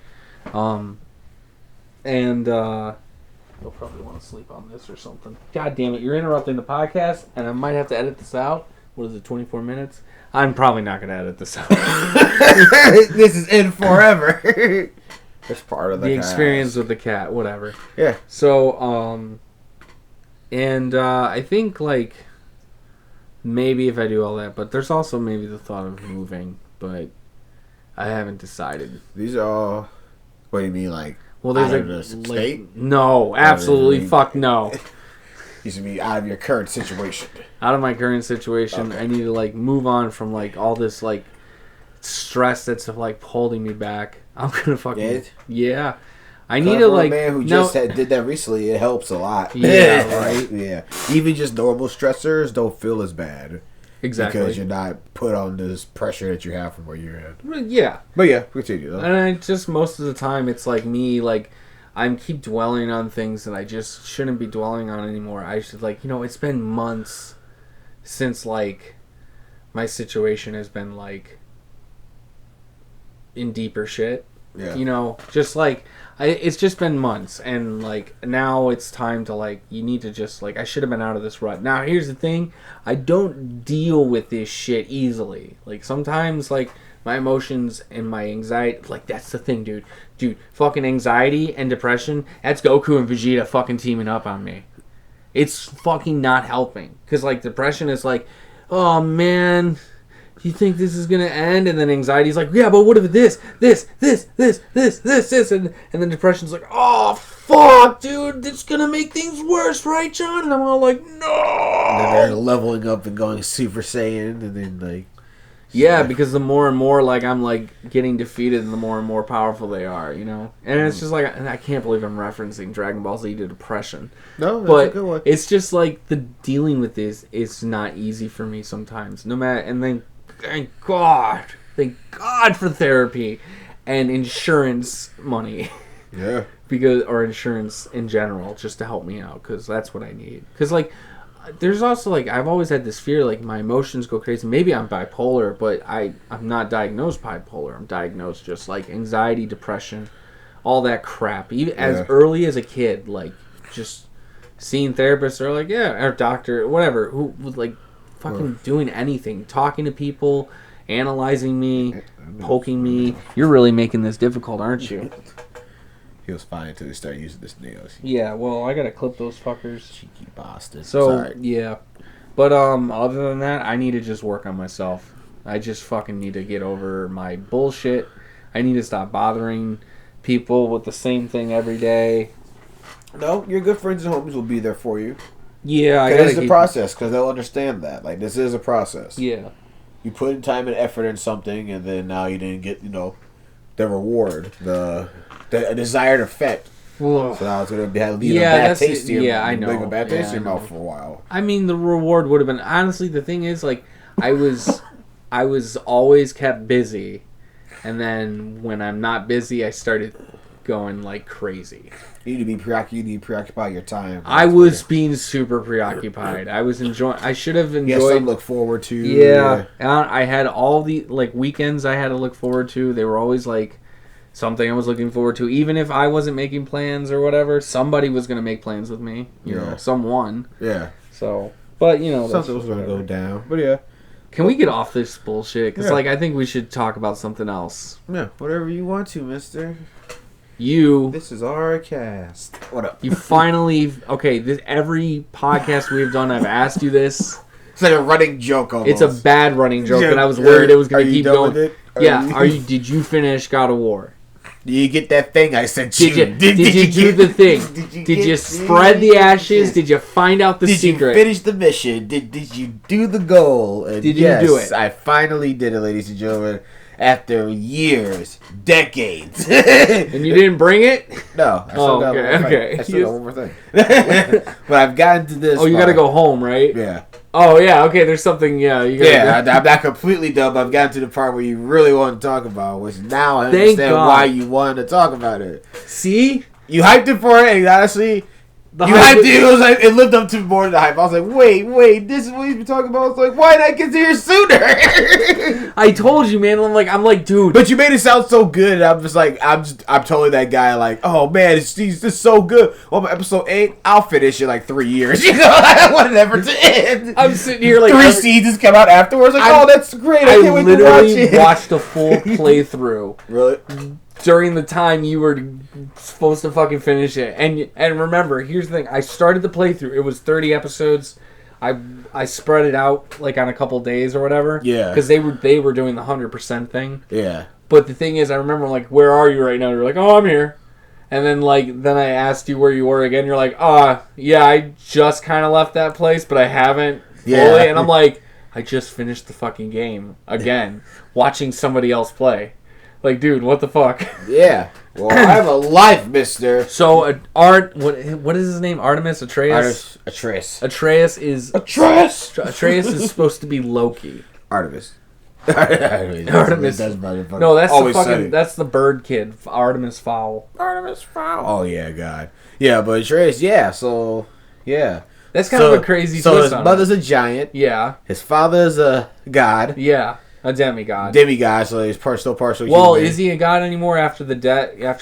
Speaker 1: And you'll probably want to sleep on this or something. God damn it, you're interrupting the podcast, and I might have to edit this out. What is it, 24 minutes? I'm probably not going to edit this out.
Speaker 2: This is in forever. It's part of
Speaker 1: the experience with the cat, whatever.
Speaker 2: Yeah.
Speaker 1: So, and I think, like, maybe if I do all that, but there's also maybe the thought of moving, but I haven't decided.
Speaker 2: These are all, what do you mean, like,
Speaker 1: well, there's
Speaker 2: out of the state?
Speaker 1: No, absolutely fuck no.
Speaker 2: You should be out of your current situation.
Speaker 1: Out of my current situation, okay. I need to, like, move on from, like, all this, like, stress that's, like, holding me back. I'm gonna fucking... Yeah. I need to, like...
Speaker 2: For a man who just did that recently, it helps a lot.
Speaker 1: Yeah, right?
Speaker 2: Yeah. Even just normal stressors don't feel as bad.
Speaker 1: Exactly.
Speaker 2: Because you're not put on this pressure that you have from where you're at.
Speaker 1: Yeah.
Speaker 2: But yeah, continue though.
Speaker 1: And I just, most of the time, it's like me, like, I'm keep dwelling on things that I just shouldn't be dwelling on anymore. I should, like, you know, it's been months since, like, my situation has been, like, in deeper shit.
Speaker 2: Yeah.
Speaker 1: You know, just, like, it's just been months, and, like, now it's time to, like, you need to just, like, I should have been out of this rut. Now, here's the thing. I don't deal with this shit easily. Like, sometimes, like, my emotions and my anxiety, like, that's the thing, dude. Dude, fucking anxiety and depression, that's Goku and Vegeta fucking teaming up on me. It's fucking not helping. Because, like, depression is like, oh, man... You think this is gonna end, and then anxiety's like, yeah, but what if this, and then depression's like, oh fuck, dude, it's gonna make things worse, right, John? And I'm all like, no.
Speaker 2: And then they're leveling up and going Super Saiyan, and then like,
Speaker 1: yeah, because the more and more like I'm like getting defeated, and the more powerful they are, you know. And it's just like, and I can't believe I'm referencing Dragon Ball Z to depression.
Speaker 2: No, that's
Speaker 1: but
Speaker 2: a good one.
Speaker 1: It's just like the dealing with this is not easy for me sometimes. No matter, and then. Thank God for therapy and insurance money.
Speaker 2: Yeah.
Speaker 1: Or insurance in general, just to help me out, because that's what I need. Because, like, there's also, like, I've always had this fear, like, my emotions go crazy. Maybe I'm bipolar, but I'm not diagnosed bipolar. I'm diagnosed just, like, anxiety, depression, all that crap. Even as early as a kid, like, just seeing therapists or, like, yeah, or doctor, whatever, who was, like, fucking doing anything, talking to people, analyzing me, poking me. You're really making this difficult, aren't you?
Speaker 2: He was fine until he started using his nails.
Speaker 1: Yeah, well, I gotta clip those fuckers.
Speaker 2: Cheeky bastard.
Speaker 1: So,
Speaker 2: sorry.
Speaker 1: Yeah. But, other than that, I need to just work on myself. I just fucking need to get over my bullshit. I need to stop bothering people with the same thing every day.
Speaker 2: No, your good friends and homies will be there for you.
Speaker 1: Yeah, I
Speaker 2: it's a process, because they'll understand that. Like, this is a process.
Speaker 1: Yeah.
Speaker 2: You put in time and effort in something, and then now you didn't get, you know, the reward, the desired effect.
Speaker 1: Whoa.
Speaker 2: So now it's going to leave a bad taste in your mouth.
Speaker 1: I know.
Speaker 2: Leave a bad taste in your mouth for a while.
Speaker 1: I mean, the reward would have been... Honestly, the thing is, like, I was always kept busy, and then when I'm not busy, I started going, like, crazy.
Speaker 2: You need to preoccupy your time.
Speaker 1: I was being super preoccupied. I was enjoying... I should have enjoyed...
Speaker 2: You had something to look forward to.
Speaker 1: Yeah. I had all the, like, weekends I had to look forward to. They were always, like, something I was looking forward to. Even if I wasn't making plans or whatever, somebody was going to make plans with me. You know, someone.
Speaker 2: Yeah.
Speaker 1: So, but, you know...
Speaker 2: Something was going to go down. But, yeah.
Speaker 1: Can we get off this bullshit? Because, like, I think we should talk about something else.
Speaker 2: Yeah, whatever you want to, mister.
Speaker 1: This
Speaker 2: is our cast. What up?
Speaker 1: You finally... Okay, every podcast we've done, I've asked you this.
Speaker 2: It's like a running joke almost.
Speaker 1: It's a bad running joke, and I was worried it was going to keep going. Did you finish God of War?
Speaker 2: Did you get that thing I sent you?
Speaker 1: Did you do the thing? Did you spread the ashes? Did you find out the secret?
Speaker 2: Did you finish the mission? Did you do the goal? And
Speaker 1: did you do it?
Speaker 2: I finally did it, ladies and gentlemen. After years, decades.
Speaker 1: And you didn't bring it?
Speaker 2: No. I still got one more thing. But I've gotten to this.
Speaker 1: Oh, you got to go home, right?
Speaker 2: Yeah.
Speaker 1: Oh, yeah. Okay, there's something, you got
Speaker 2: I'm not completely dumb. I've gotten to the part where you really want to talk about, which now I understand why you wanted to talk about it.
Speaker 1: See?
Speaker 2: You hyped it for it, and honestly,
Speaker 1: The
Speaker 2: you
Speaker 1: hype
Speaker 2: hyped it. It was like it lived up to more than the hype. I was like, wait, this is what he's been talking about. I was like, why did I get here sooner?
Speaker 1: I told you, man. I'm like, dude.
Speaker 2: But you made it sound so good. And I'm just like, I'm totally that guy. Like, oh man, it's just so good. Well, episode 8, I'll finish in like 3 years. You know, I want it never to end.
Speaker 1: I'm sitting here like
Speaker 2: 3 seasons come out afterwards. Like, oh, that's great. I can't wait to watch it.
Speaker 1: Watched a full playthrough.
Speaker 2: Really?
Speaker 1: During the time you were supposed to fucking finish it. And remember, here's the thing. I started the playthrough. It was 30 episodes. I spread it out like on a couple days or whatever.
Speaker 2: Yeah.
Speaker 1: Because they were doing the 100% thing.
Speaker 2: Yeah.
Speaker 1: But the thing is, I remember like, where are you right now? You're like, oh, I'm here. And then then I asked you where you were again. You're like, yeah, I just kind of left that place, but I haven't fully.
Speaker 2: Yeah.
Speaker 1: And I'm like, I just finished the fucking game again, watching somebody else play. Like, dude, what the fuck?
Speaker 2: Yeah. Well, I have a life, mister.
Speaker 1: So, what is his name? Artemis? Atreus?
Speaker 2: Atreus.
Speaker 1: Atreus is supposed to be Loki.
Speaker 2: Artemis.
Speaker 1: Artemis. No, that's the bird kid. Artemis Fowl.
Speaker 2: Oh, yeah, God. Yeah, but Atreus, yeah, so, yeah.
Speaker 1: That's kind of a crazy twist on it.
Speaker 2: So his mother's a giant.
Speaker 1: Yeah.
Speaker 2: His father's a god.
Speaker 1: Yeah. A demigod.
Speaker 2: So he's still partial
Speaker 1: Well,
Speaker 2: human.
Speaker 1: is he a god anymore after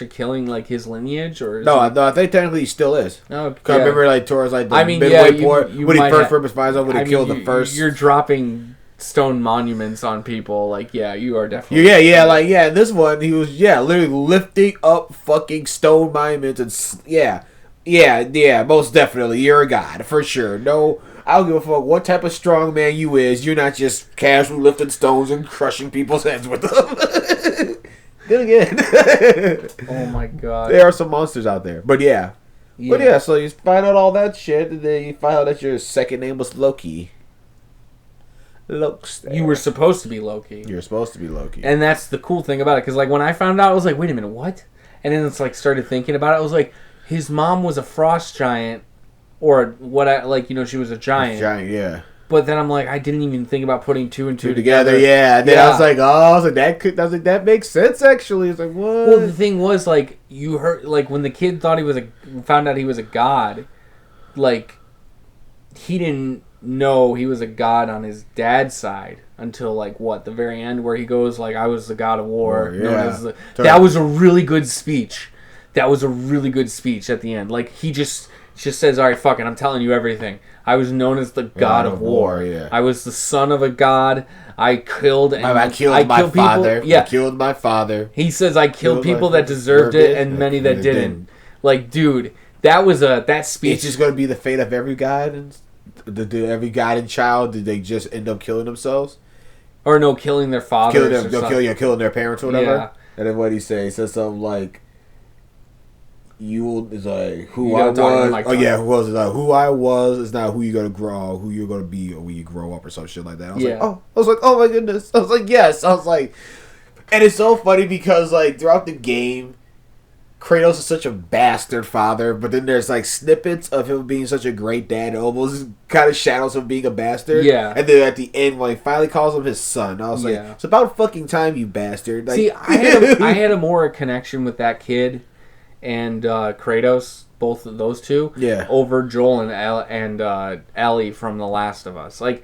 Speaker 1: killing like his lineage, or
Speaker 2: no, I think technically he still is.
Speaker 1: Oh,
Speaker 2: Cause I remember like towards like the
Speaker 1: midway
Speaker 2: point when he first ripped his spines off when he killed the first.
Speaker 1: You're dropping stone monuments on people. Like, yeah, you are definitely.
Speaker 2: Yeah. In this one, he was literally lifting up fucking stone monuments and yeah, most definitely, you're a god for sure. No. I don't give a fuck what type of strong man you is. You're not just casually lifting stones and crushing people's heads with them. Then again.
Speaker 1: Oh my god.
Speaker 2: There are some monsters out there. But yeah. So you find out all that shit, and then you find out that your second name was Loki. Lokster.
Speaker 1: You were supposed to be Loki.
Speaker 2: You're supposed to be Loki.
Speaker 1: And that's the cool thing about it, because like when I found out, I was like, wait a minute, what? And then it's like started thinking about it. I was like, his mom was a frost giant. Or she was a giant.
Speaker 2: Yeah.
Speaker 1: But then I'm like, I didn't even think about putting two and two together.
Speaker 2: Yeah. And then I was like, that makes sense actually. It's like, what?
Speaker 1: Well, the thing was, like, you heard, like, when the kid found out he was a god, like, he didn't know he was a god on his dad's side until, like, the very end where he goes, like, I was the god of war. That was a really good speech. That was a really good speech at the end. Like, he just says, all right, fuck it, I'm telling you everything. I was known as the god of war.
Speaker 2: Yeah.
Speaker 1: I was the son of a god. I killed
Speaker 2: my father.
Speaker 1: Yeah.
Speaker 2: I killed my father.
Speaker 1: He says I killed people that deserved it and many that didn't. Like, dude, that speech.
Speaker 2: It's just going to be the fate of every god. Every god and child. Did they just end up killing themselves?
Speaker 1: Or no, killing their fathers.
Speaker 2: Killing their parents or whatever.
Speaker 1: Yeah.
Speaker 2: And then what he say? He says something like, who I was. Who I was is not who you're gonna grow, who you're gonna be, or when you grow up, or some shit like that. I was like, oh my goodness. I was like, yes. I was like, and it's so funny because like throughout the game, Kratos is such a bastard father, but then there's like snippets of him being such a great dad, almost kind of shadows of being a bastard.
Speaker 1: Yeah.
Speaker 2: And then at the end, when he finally calls him his son, I was like, it's about fucking time, you bastard. Like,
Speaker 1: see, I had a more connection with that kid and Kratos, both of those two, over Joel and Ellie from The Last of Us. Like,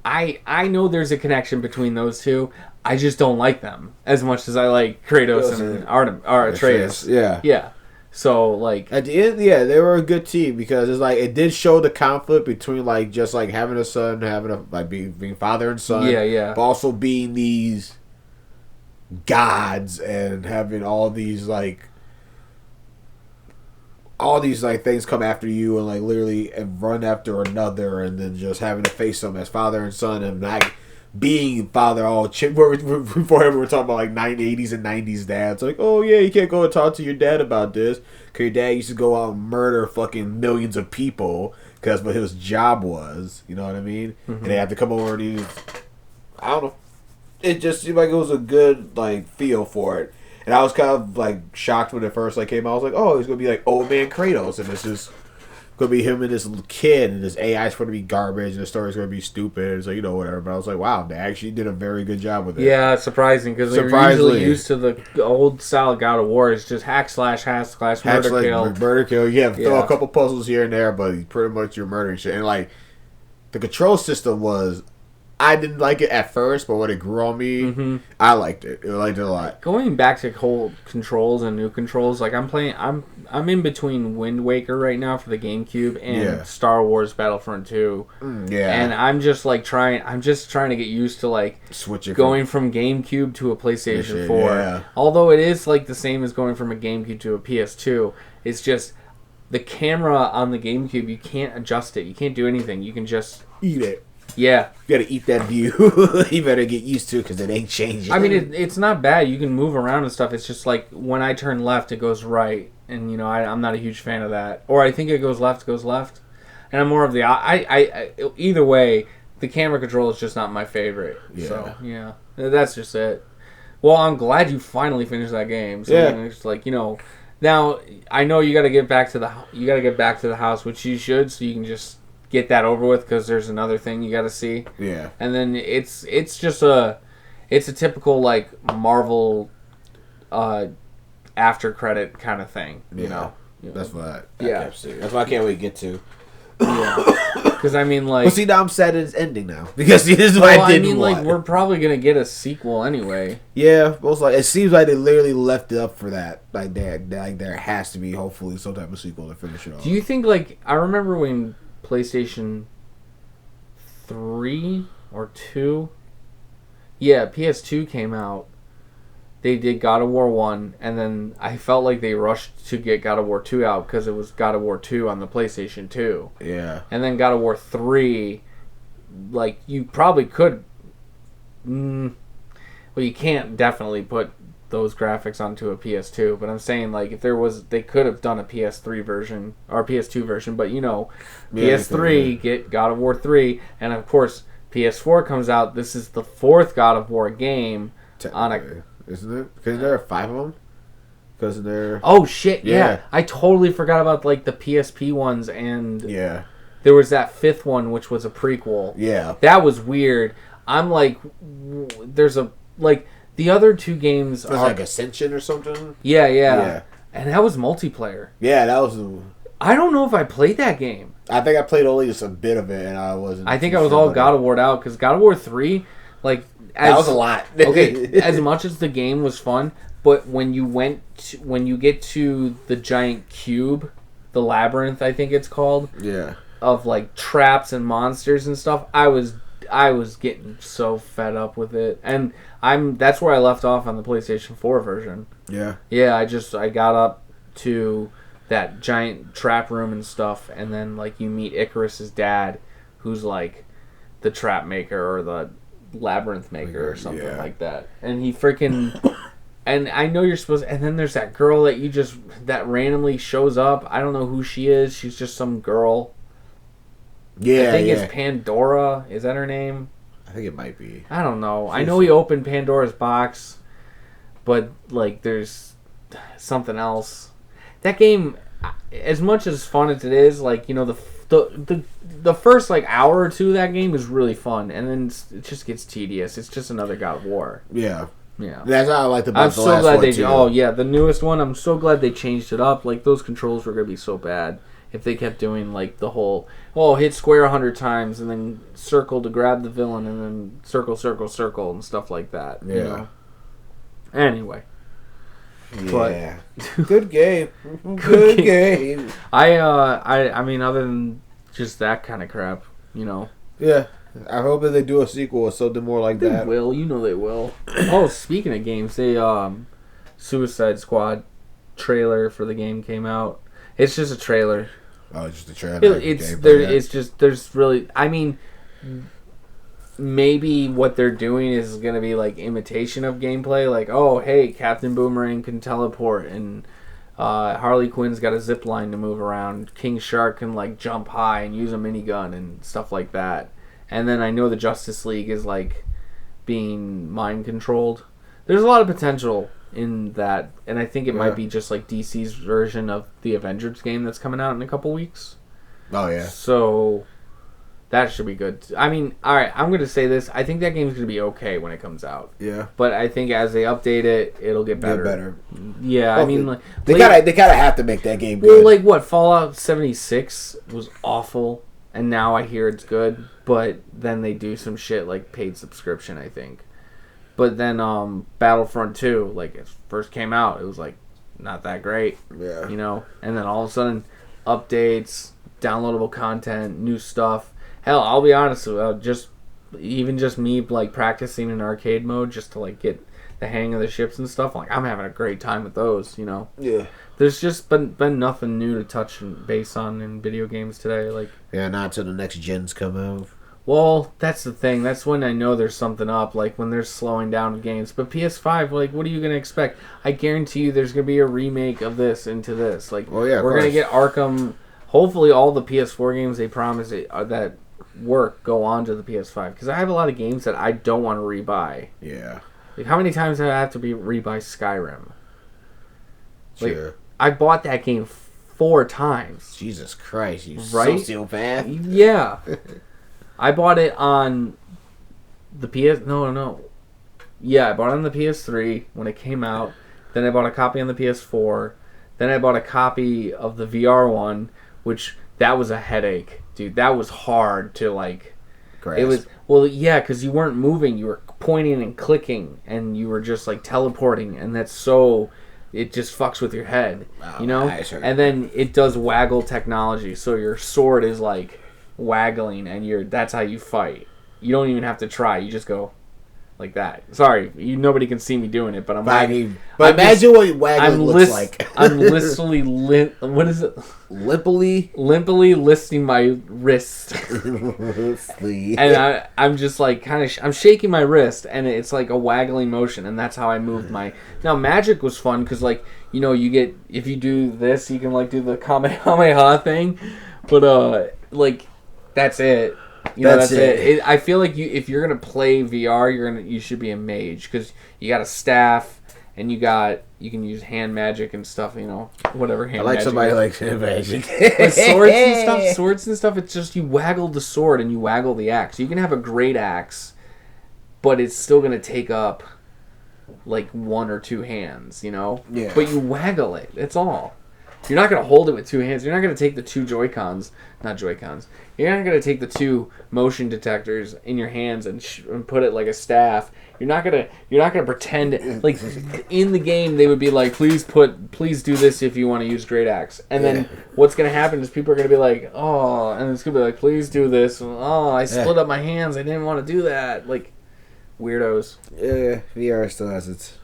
Speaker 1: I know there's a connection between those two. I just don't like them as much as I like Kratos and Atreus. Yeah. So like
Speaker 2: at the end, they were a good team because it's like it did show the conflict between like just like having a son, being father and son.
Speaker 1: Yeah.
Speaker 2: But also being these gods and having all these things come after you and like literally and run after another, and then just having to face them as father and son and like being father before we were talking about like 80s and 90s dads like, oh yeah, you can't go and talk to your dad about this because your dad used to go out and murder fucking millions of people because that's what his job was, you know what I mean? Mm-hmm. And they have to come over and I don't know, it just seemed like it was a good like feel for it. And I was kind of like shocked when it first like came out. I was like, oh, he's gonna be like old man Kratos, and it's just gonna be him and this little kid, and this AI is going to be garbage, and the story's going to be stupid. So whatever. But I was like, wow, they actually did a very good job with it.
Speaker 1: Yeah, surprising because we're usually used to the old style God of War. It's just hack slash, murder kill.
Speaker 2: Murder kill. Yeah, throw a couple puzzles here and there, but pretty much you're murdering shit. And like the control system was. I didn't like it at first, but when it grew on me, I liked it. I liked it a lot.
Speaker 1: Going back to whole controls and new controls, like I'm in between Wind Waker right now for the GameCube and Star Wars Battlefront 2. And I'm just trying to get used to like going from GameCube to a PlayStation 4. Yeah. Although it is like the same as going from a GameCube to a PS2, it's just the camera on the GameCube, you can't adjust it. You can't do anything. You can just
Speaker 2: eat it.
Speaker 1: Yeah.
Speaker 2: You gotta eat that view. You better get used to it because it ain't changing.
Speaker 1: I mean, it's not bad. You can move around and stuff. It's just like when I turn left, it goes right. And, I'm not a huge fan of that. Or I think it goes left, And I'm more of the... either way, the camera control is just not my favorite. Yeah. So, yeah. That's just it. Well, I'm glad you finally finished that game. So, it's like, now, I know you gotta get back to the house, which you should, so you can just... get that over with because there's another thing you got to see.
Speaker 2: Yeah.
Speaker 1: And then it's just a typical like Marvel after credit kind of thing, you know.
Speaker 2: That's what I kept seeing. That's what I can't wait to get to.
Speaker 1: Yeah. Because I mean, like.
Speaker 2: Well, see, now I'm sad it's ending now because this is what I didn't want.
Speaker 1: Like we're probably gonna get a sequel anyway.
Speaker 2: Yeah, most like it seems like they literally left it up for that. Like there has to be hopefully some type of sequel to finish it off.
Speaker 1: Do you think like I remember when PlayStation 3 or 2? Yeah, PS2 came out. They did God of War 1, and then I felt like they rushed to get God of War 2 out because it was God of War 2 on the PlayStation 2.
Speaker 2: Yeah.
Speaker 1: And then God of War 3, like, you probably could... well, you can't definitely put those graphics onto a PS2, but I'm saying like if there was, they could have done a PS3 version or PS2 version, but PS3 get God of War 3, and of course PS4 comes out. This is the fourth God of War game on a,
Speaker 2: isn't it? Because there are 5 of them. Because they're
Speaker 1: shit, yeah. I totally forgot about like the PSP ones, and there was that 5th one which was a prequel.
Speaker 2: Yeah,
Speaker 1: that was weird. I'm like, there's a like. The other 2 games
Speaker 2: are like Ascension or something.
Speaker 1: Yeah. And that was multiplayer.
Speaker 2: Yeah, that was.
Speaker 1: I don't know if I played that game.
Speaker 2: I think I played only just a bit of it, and I wasn't.
Speaker 1: I think I was all God of War'd out because God of War 3, like
Speaker 2: that was a lot.
Speaker 1: Okay, as much as the game was fun, but when you get to the giant cube, the labyrinth, I think it's called.
Speaker 2: Yeah. Of
Speaker 1: like traps and monsters and stuff, I was getting so fed up with it, and that's where I left off on the PlayStation 4 version.
Speaker 2: Yeah.
Speaker 1: Yeah, I got up to that giant trap room and stuff, and then like you meet Icarus's dad, who's like the trap maker or the labyrinth maker or something like that. And he freaking and I know you're supposed to, and then there's that girl that randomly shows up. I don't know who she is. She's just some girl.
Speaker 2: Yeah,
Speaker 1: I think it's Pandora. Is that her name?
Speaker 2: I think it might be.
Speaker 1: I don't know. I know he opened Pandora's box, but like there's something else. That game, as much as fun as it is, like the first like hour or 2 of that game is really fun, and then it just gets tedious. It's just another God of War.
Speaker 2: Yeah.
Speaker 1: Yeah.
Speaker 2: That's how I like the. I'm
Speaker 1: so glad they. Oh yeah, the newest one. I'm so glad they changed it up. Like those controls were gonna be so bad if they kept doing like the whole hit square 100 times and then circle to grab the villain and then circle and stuff like that.
Speaker 2: Yeah.
Speaker 1: You know? Anyway.
Speaker 2: Yeah. Good game. Good game.
Speaker 1: I mean, other than just that kind of crap,
Speaker 2: Yeah. I hope that they do a sequel or something more like that.
Speaker 1: They will. They will. Oh, speaking of games, Suicide Squad trailer for the game came out. It's just a trailer.
Speaker 2: Oh, it's just a trailer.
Speaker 1: There's really. I mean, maybe what they're doing is going to be like imitation of gameplay. Like, oh, hey, Captain Boomerang can teleport, and Harley Quinn's got a zip line to move around. King Shark can like jump high and use a minigun and stuff like that. And then I know the Justice League is like being mind controlled. There's a lot of potential in that, and I think it might be just like DC's version of the Avengers game that's coming out in a couple weeks.
Speaker 2: Oh yeah.
Speaker 1: So that should be good. I mean, all right. I'm gonna say this. I think that game's gonna be okay when it comes out.
Speaker 2: Yeah.
Speaker 1: But I think as they update it, it'll get better. Yeah.
Speaker 2: Well,
Speaker 1: I mean, like
Speaker 2: they kind of have to make that game good.
Speaker 1: Well, like what Fallout 76 was awful, and now I hear it's good. But then they do some shit like paid subscription, I think. But then Battlefront 2, like it first came out, it was like not that great.
Speaker 2: Yeah.
Speaker 1: You know, and then all of a sudden, updates, downloadable content, new stuff. Hell, I'll be honest, just me like practicing in arcade mode just to like get the hang of the ships and stuff. Like I'm having a great time with those. You know.
Speaker 2: Yeah.
Speaker 1: There's just been nothing new to touch and base on in video games today. Like.
Speaker 2: Yeah, not until the next gens come out.
Speaker 1: Well, that's the thing. That's when I know there's something up, like when they're slowing down games. But PS5, like, what are you going to expect? I guarantee you there's going to be a remake of this into this. Like,
Speaker 2: oh, yeah,
Speaker 1: we're going to get Arkham. Hopefully all the PS4 games they promise that work go on to the PS5. Because I have a lot of games that I don't want to rebuy.
Speaker 2: Yeah.
Speaker 1: Like, how many times do I have to rebuy Skyrim? Like,
Speaker 2: Sure.
Speaker 1: I bought that game 4 times.
Speaker 2: Jesus Christ, you
Speaker 1: right?
Speaker 2: sociopath.
Speaker 1: Yeah. I bought it on the PS... No. Yeah, I bought it on the PS3 when it came out. Then I bought a copy on the PS4. Then I bought a copy of the VR one, which that was a headache. Dude, that was hard to, like...
Speaker 2: Grasp.
Speaker 1: It was... Well, yeah, because you weren't moving. You were pointing and clicking, and you were just, like, teleporting. And that's so... It just fucks with your head, you know? And then it does waggle technology, so your sword is, like... waggling, and that's how you fight. You don't even have to try. You just go like that. Sorry, nobody can see me doing it, but I'm waggling.
Speaker 2: But imagine what waggling looks like.
Speaker 1: I'm literally what is it? Limply listing my wrist, and I'm just like I'm shaking my wrist, and it's like a waggling motion, and that's how I moved my. Now Magic was fun because like you get if you do this, you can like do the Kamehameha thing, but like. That's it. That's it. I feel like if you're gonna play VR, you should be a mage because you got a staff and you can use hand magic and stuff. You know, whatever hand. I like magic
Speaker 2: somebody likes hand magic.
Speaker 1: With swords and stuff. It's just you waggle the sword and you waggle the axe. You can have a great axe, but it's still gonna take up like 1 or 2 hands. You know.
Speaker 2: Yeah.
Speaker 1: But you waggle it. That's all. You're not going to hold it with 2 hands. You're not going to take the 2 Joy-Cons. Not Joy-Cons. You're not going to take the 2 motion detectors in your hands and put it like a staff. You're not going to pretend like in the game they would be like, please do this if you want to use Great Axe. And then what's going to happen is people are going to be like, oh, and it's going to be like, please do this. Oh, I split up my hands. I didn't want to do that. Like weirdos.
Speaker 2: Yeah, VR still has its.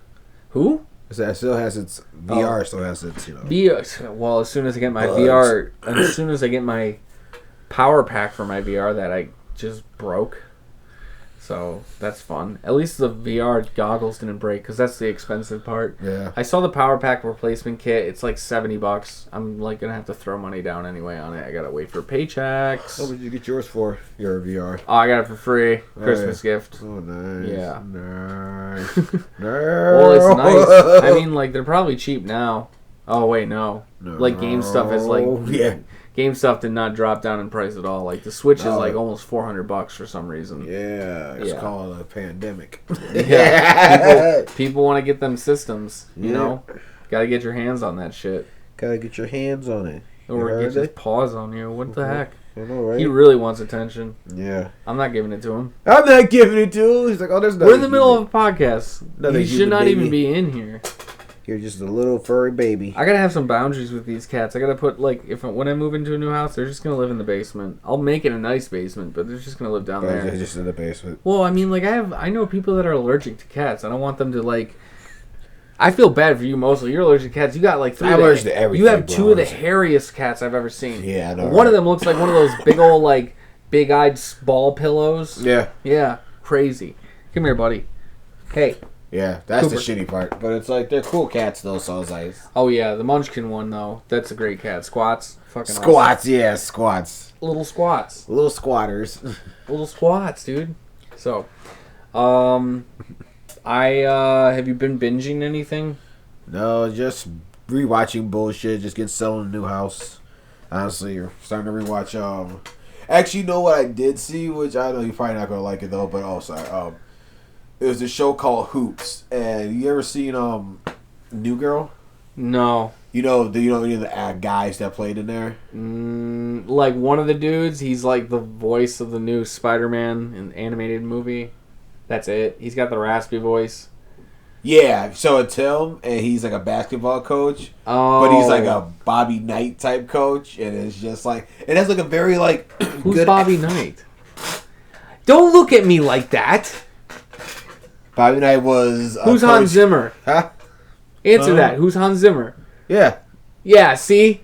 Speaker 1: Who?
Speaker 2: That still has its VR. Still has its
Speaker 1: Well, as soon as I get my VR, as soon as I get my power pack for my VR that I just broke, so that's fun. At least the VR goggles didn't break because that's the expensive part.
Speaker 2: Yeah.
Speaker 1: I saw the power pack replacement kit. It's like $70. I'm like gonna have to throw money down anyway on it. I gotta wait for paychecks.
Speaker 2: What did you get yours for? Your VR?
Speaker 1: Oh, I got it for free. Christmas gift.
Speaker 2: Oh, nice.
Speaker 1: Yeah.
Speaker 2: Nice.
Speaker 1: Well, it's nice. I mean, like they're probably cheap now. Oh wait, no. Like Game Stuff is like Game Stuff did not drop down in price at all. Like the Switch is like almost $400 for some reason.
Speaker 2: Yeah, it's called a pandemic.
Speaker 1: Yeah, people want to get them systems. You know, gotta get your hands on that shit.
Speaker 2: Gotta get your hands on it.
Speaker 1: Or get his paws on you. What the heck?
Speaker 2: I know, right?
Speaker 1: He really wants attention.
Speaker 2: Yeah.
Speaker 1: I'm not giving it to him.
Speaker 2: I'm not giving it to him. He's like, oh, there's nothing.
Speaker 1: We're in the middle of a podcast. He should not even be in here.
Speaker 2: You're just a little furry baby.
Speaker 1: I gotta have some boundaries with these cats. I gotta put when I move into a new house, they're just gonna live in the basement. I'll make it a nice basement, but they're just gonna live down there.
Speaker 2: They're just in the basement.
Speaker 1: Well, I mean, like I know people that are allergic to cats. I don't want them to like. I feel bad for you mostly. You're allergic to cats. You got like 3.
Speaker 2: I'm allergic to everything.
Speaker 1: You have 2 of the hairiest cats I've ever seen.
Speaker 2: Yeah, I know.
Speaker 1: One of them looks like one of those big old like big-eyed ball pillows.
Speaker 2: Yeah.
Speaker 1: Yeah, crazy. Come here, buddy. Hey.
Speaker 2: Yeah, that's
Speaker 1: Cooper.
Speaker 2: the shitty part. But it's like, they're cool cats, though, so I was like...
Speaker 1: Oh, yeah, the Munchkin one, though. That's a great cat. Squats. Fucking
Speaker 2: Squats,
Speaker 1: awesome.
Speaker 2: yeah, squats.
Speaker 1: Little squats.
Speaker 2: Little squatters.
Speaker 1: Little squats, dude. So, have you been binging anything?
Speaker 2: No, just rewatching bullshit, just getting settled in a new house. Honestly, you're starting to rewatch. Actually, you know what I did see, which I know you're probably not gonna like it though. But sorry. It was a show called Hoops, and you ever seen New Girl?
Speaker 1: No.
Speaker 2: You know any of the guys that played in there?
Speaker 1: Like one of the dudes, he's like the voice of the new Spider-Man in animated movie. That's it. He's got the raspy voice.
Speaker 2: Yeah, so it's him, and he's like a basketball coach.
Speaker 1: Oh.
Speaker 2: But he's like a Bobby Knight type coach, and it's just like it has like a very like
Speaker 1: who's good Bobby Knight? Don't look at me like that.
Speaker 2: Bobby Knight was
Speaker 1: who's
Speaker 2: coach.
Speaker 1: Hans Zimmer?
Speaker 2: Huh?
Speaker 1: Answer that. Who's Hans Zimmer?
Speaker 2: Yeah.
Speaker 1: Yeah. See.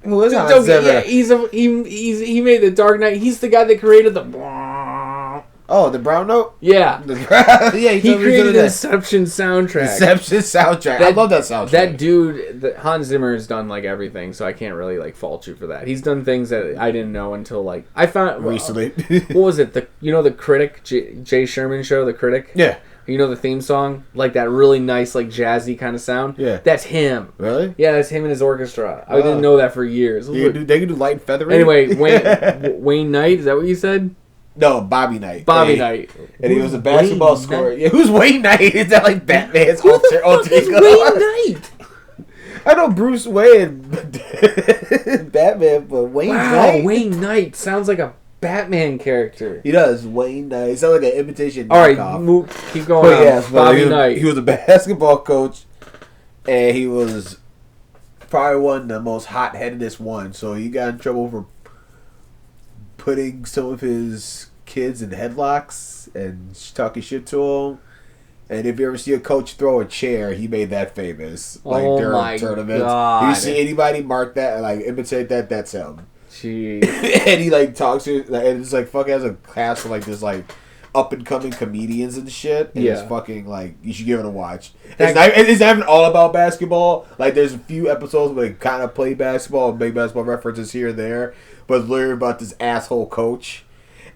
Speaker 2: Who is Hans Zimmer?
Speaker 1: Yeah, he made the Dark Knight. He's the guy that created the.
Speaker 2: Oh, the Brown Note?
Speaker 1: Yeah.
Speaker 2: Yeah,
Speaker 1: he created the Inception soundtrack.
Speaker 2: I love that soundtrack.
Speaker 1: That dude, Hans Zimmer has done like everything, so I can't really like fault you for that. He's done things that I didn't know until like I found
Speaker 2: recently.
Speaker 1: What was it? The Critic, Jay Sherman show, The Critic?
Speaker 2: Yeah.
Speaker 1: You know the theme song? Like that really nice, like jazzy kind of sound?
Speaker 2: Yeah.
Speaker 1: That's him.
Speaker 2: Really?
Speaker 1: Yeah, that's him and his orchestra. I didn't know that for years.
Speaker 2: They can do light and feathery?
Speaker 1: Anyway, Wayne Knight, is that what you said?
Speaker 2: No, Bobby Knight.
Speaker 1: Bobby Knight.
Speaker 2: And he was a basketball scorer. Yeah, who's Wayne Knight? Is that like Batman's alter ego?
Speaker 1: Wayne Knight?
Speaker 2: I know Bruce Wayne, Batman, but Wayne Knight?
Speaker 1: Wayne Knight sounds like a Batman character.
Speaker 2: He does. Wayne Knight. He sounds like an imitation.
Speaker 1: All right, keep going.
Speaker 2: But yes,
Speaker 1: Bobby Knight.
Speaker 2: He was a basketball coach, and he was probably one of the most hot-headedest ones. So he got in trouble for putting some of his kids in headlocks and talking shit to them. And if you ever see a coach throw a chair, he made that famous. Like during tournaments.
Speaker 1: God.
Speaker 2: If you see anybody mark that, like imitate that, that's him.
Speaker 1: Jeez.
Speaker 2: And he like talks to, and it's like fucking has a cast of like this like up and coming comedians and shit. And it's fucking like you should give it a watch. It's not even all about basketball. Like there's a few episodes where they kind of play basketball and make basketball references here and there, but it's literally about this asshole coach.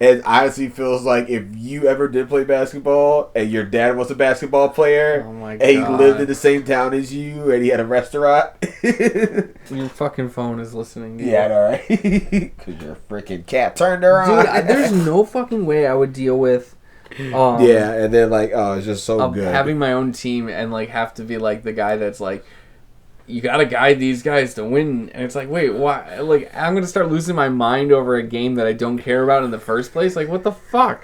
Speaker 2: And honestly feels like if you ever did play basketball and your dad was a basketball player and he lived in the same town as you and he had a restaurant.
Speaker 1: Your fucking phone is listening to you.
Speaker 2: Yeah, I know, right? Because your freaking cat turned her on.
Speaker 1: Dude, there's no fucking way I would deal with...
Speaker 2: yeah, and then like, oh, it's just so good.
Speaker 1: Having my own team and like have to be like the guy that's like, you gotta guide these guys to win, and it's like, wait, why? Like, I'm gonna start losing my mind over a game that I don't care about in the first place. Like, what the fuck?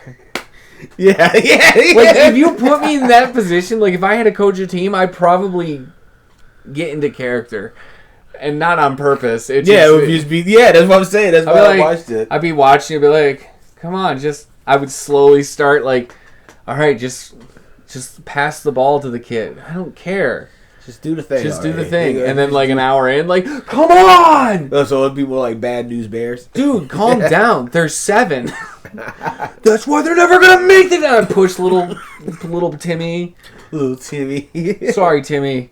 Speaker 2: Yeah.
Speaker 1: Like, if you put me in that position, like, if I had to coach a team, I'd probably get into character, and not on purpose. It would just be. Yeah, that's what I'm saying. That's why I watched it. I'd be watching. I'd be like, come on, I would slowly start like, all right, just pass the ball to the kid. I don't care.
Speaker 2: Just do the thing.
Speaker 1: Just do the thing. And then, like, an hour in, like, come on!
Speaker 2: So it'd be more like Bad News Bears?
Speaker 1: Dude, calm down. There's 7. That's why they're never going to make it. I push little Timmy.
Speaker 2: Little Timmy.
Speaker 1: Sorry, Timmy.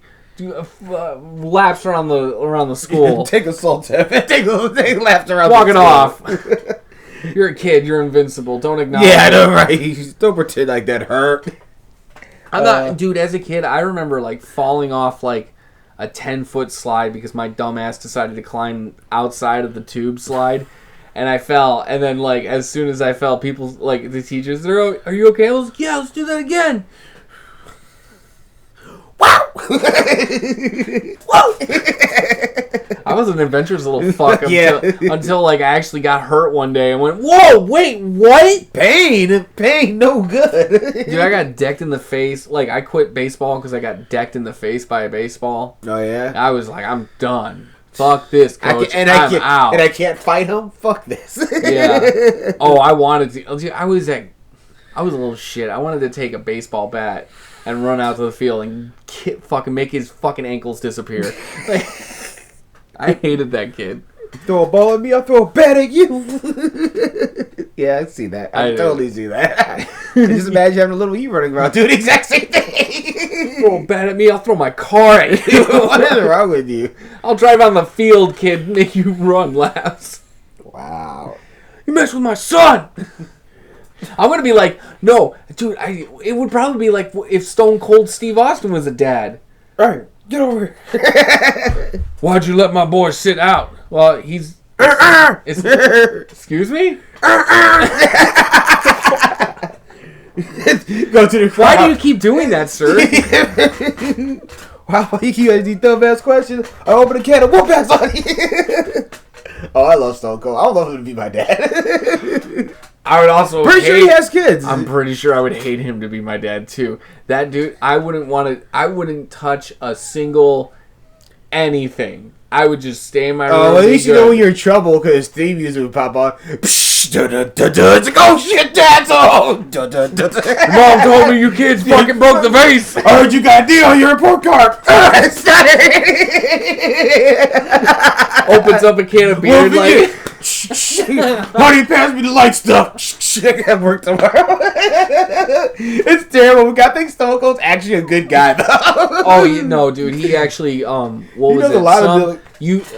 Speaker 1: Laps around the school.
Speaker 2: Take a salt tap. Take laps around
Speaker 1: Walking off. You're a kid. You're invincible. Don't acknowledge
Speaker 2: I know, right? Don't pretend like that hurt.
Speaker 1: I'm not, dude, as a kid, I remember, like, falling off, like, a 10-foot slide because my dumbass decided to climb outside of the tube slide, and I fell, and then, like, as soon as I fell, people, like, the teachers, they're, are you okay? I was like, yeah, let's do that again. Wow! Whoa! I was an adventurous little fuck until like I actually got hurt one day and went, whoa, wait, what?
Speaker 2: Pain, no good.
Speaker 1: Dude, I got decked in the face. Like, I quit baseball because I got decked in the face by a baseball.
Speaker 2: Oh, yeah?
Speaker 1: I was like, I'm done. Fuck this, coach. I'm out.
Speaker 2: And I can't fight him? Fuck this.
Speaker 1: Yeah. Oh, I wanted to. I was a little shit. I wanted to take a baseball bat and run out to the field and fucking make his fucking ankles disappear. Like, I hated that kid.
Speaker 2: Throw a ball at me, I'll throw a bat at you. Yeah, I see that. I totally see that. Just imagine having a little you running around doing the exact same thing.
Speaker 1: Throw a bat at me, I'll throw my car at you.
Speaker 2: What is wrong with you?
Speaker 1: I'll drive on the field, kid, and make you run laps.
Speaker 2: Wow.
Speaker 1: You mess with my son! I'm gonna be like, no, dude, it would probably be like if Stone Cold Steve Austin was a dad.
Speaker 2: All right, get over here.
Speaker 1: Why'd you let my boy sit out? Well, he's... excuse me?
Speaker 2: Go to the crowd.
Speaker 1: Why do you keep doing that, sir?
Speaker 2: Why you guys these dumbass questions? I open a can of whoop ass on you. Oh, I love Stone Cold. I would love him to be my dad.
Speaker 1: I would also
Speaker 2: pretty sure he has kids.
Speaker 1: I'm pretty sure I would hate him to be my dad too. That dude, I wouldn't touch a single anything. I would just stay in my room.
Speaker 2: Oh, at least you know when you're in trouble because his theme music would pop on. It's like, oh shit, dad's home.
Speaker 1: Mom told me you kids fucking broke the vase.
Speaker 2: I heard you got a deal on your report card.
Speaker 1: Opens up a can of beer and like...
Speaker 2: Honey, pass me the light stuff. I got work tomorrow. It's terrible. We got things. Stone Cold's actually a good guy, though.
Speaker 1: Oh, no, dude. He actually, what was it?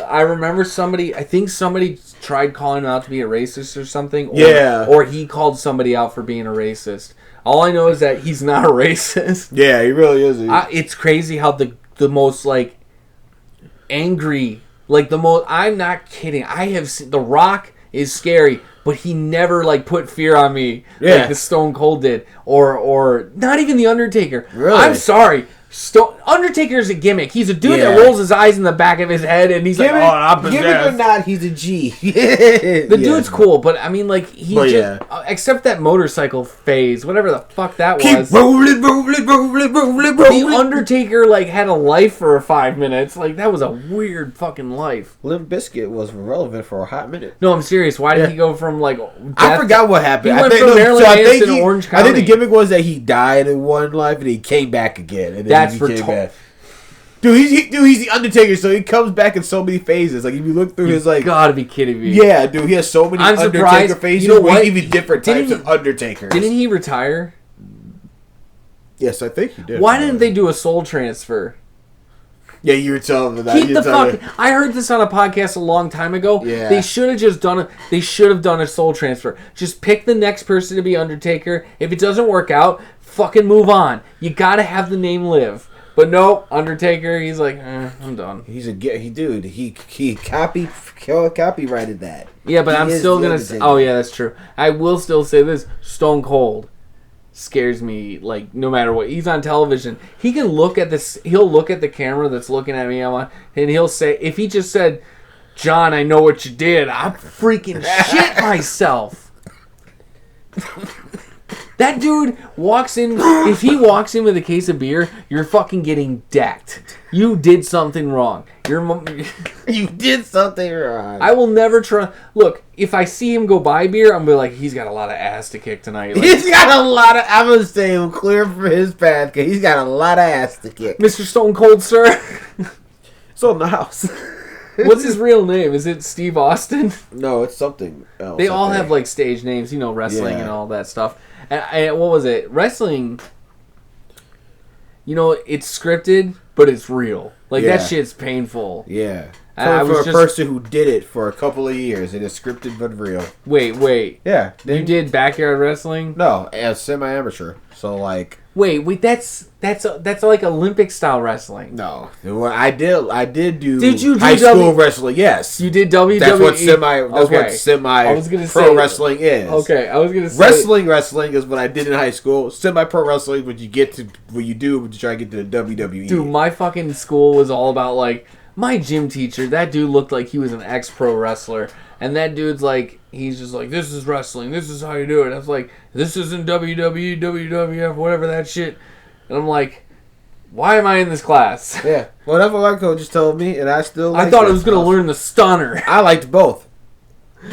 Speaker 1: I remember somebody, I think somebody tried calling him out to be a racist or something. Or he called somebody out for being a racist. All I know is that he's not a racist.
Speaker 2: Yeah, he really is.
Speaker 1: It's crazy how the most, like, angry... Like, I'm not kidding. I have seen... The Rock is scary, but he never, like, put fear on me like the Stone Cold did. Or not even The Undertaker.
Speaker 2: Really?
Speaker 1: I'm sorry. Undertaker's a gimmick. He's a dude that rolls his eyes in the back of his head, and he's gimmick, like, oh, I'm possessed.
Speaker 2: Gimmick or not, he's a G.
Speaker 1: The dude's cool, but, I mean, like, except that motorcycle phase, whatever the fuck that was.
Speaker 2: Rolling.
Speaker 1: The Undertaker, like, had a life for 5 minutes. Like, that was a weird fucking life.
Speaker 2: Limp Bizkit was relevant for a hot minute.
Speaker 1: No, I'm serious. Why did he go from, like, death?
Speaker 2: I forgot what happened.
Speaker 1: He went from Maryland Manson to Orange County.
Speaker 2: I think the gimmick was that he died in one life and he came back again. And then Dude, he's the Undertaker, so he comes back in so many phases. Like, if you look through his, like...
Speaker 1: You gotta be kidding me.
Speaker 2: Yeah, dude, he has so many Undertaker phases. You know what? Even different types of Undertakers.
Speaker 1: Didn't he retire?
Speaker 2: Yes, I think he did.
Speaker 1: Why didn't they do a soul transfer?
Speaker 2: Yeah, you were telling me that.
Speaker 1: I heard this on a podcast a long time ago.
Speaker 2: Yeah.
Speaker 1: They should have just done a soul transfer. Just pick the next person to be Undertaker. If it doesn't work out, fucking move on. You gotta have the name live. But no, Undertaker, he's like, I'm done.
Speaker 2: He copyrighted that.
Speaker 1: Yeah, but I'm still gonna say, oh yeah, that's true. I will still say this, Stone Cold scares me, like, no matter what. He's on television. He can look at this, he'll look at the camera that's looking at me, and he'll say, if he just said, John, I know what you did, I'm freaking shit myself. That dude walks in, if he walks in with a case of beer, you're fucking getting decked. You did something wrong.
Speaker 2: You did something wrong.
Speaker 1: I will never try. Look, if I see him go buy beer, I'm going to be like, he's got a lot of ass to kick tonight. Like,
Speaker 2: he's got a lot of, I'm going to say him clear for his path, because he's got a lot of ass to kick.
Speaker 1: Mr. Stone Cold, sir.
Speaker 2: So in the house.
Speaker 1: What's his real name? Is it Steve Austin?
Speaker 2: No, it's something else.
Speaker 1: They all have, like, stage names, wrestling and all that stuff. And what was it? Wrestling, it's scripted, but it's real. Like, that shit's painful.
Speaker 2: Yeah. For a person who did it for a couple of years, it is scripted but real.
Speaker 1: Wait.
Speaker 2: Yeah.
Speaker 1: You did backyard wrestling?
Speaker 2: No, as semi-amateur. So, like...
Speaker 1: Wait, that's like Olympic style wrestling.
Speaker 2: No, I did do.
Speaker 1: Did you do
Speaker 2: high school wrestling? Yes,
Speaker 1: you did WWE.
Speaker 2: That's what semi wrestling is.
Speaker 1: Okay, I was gonna say
Speaker 2: wrestling is what I did in high school. Semi pro wrestling, what you do to try to get to the WWE.
Speaker 1: Dude, my fucking school was all about, like, my gym teacher. That dude looked like he was an ex-pro wrestler. And that dude's like, he's just like, this is wrestling. This is how you do it. I was like, this isn't WWE, WWF, whatever that shit. And I'm like, why am I in this class?
Speaker 2: Yeah. Well, that's what my coach just told me, and I still
Speaker 1: I thought I was going to learn the stunner.
Speaker 2: I liked both.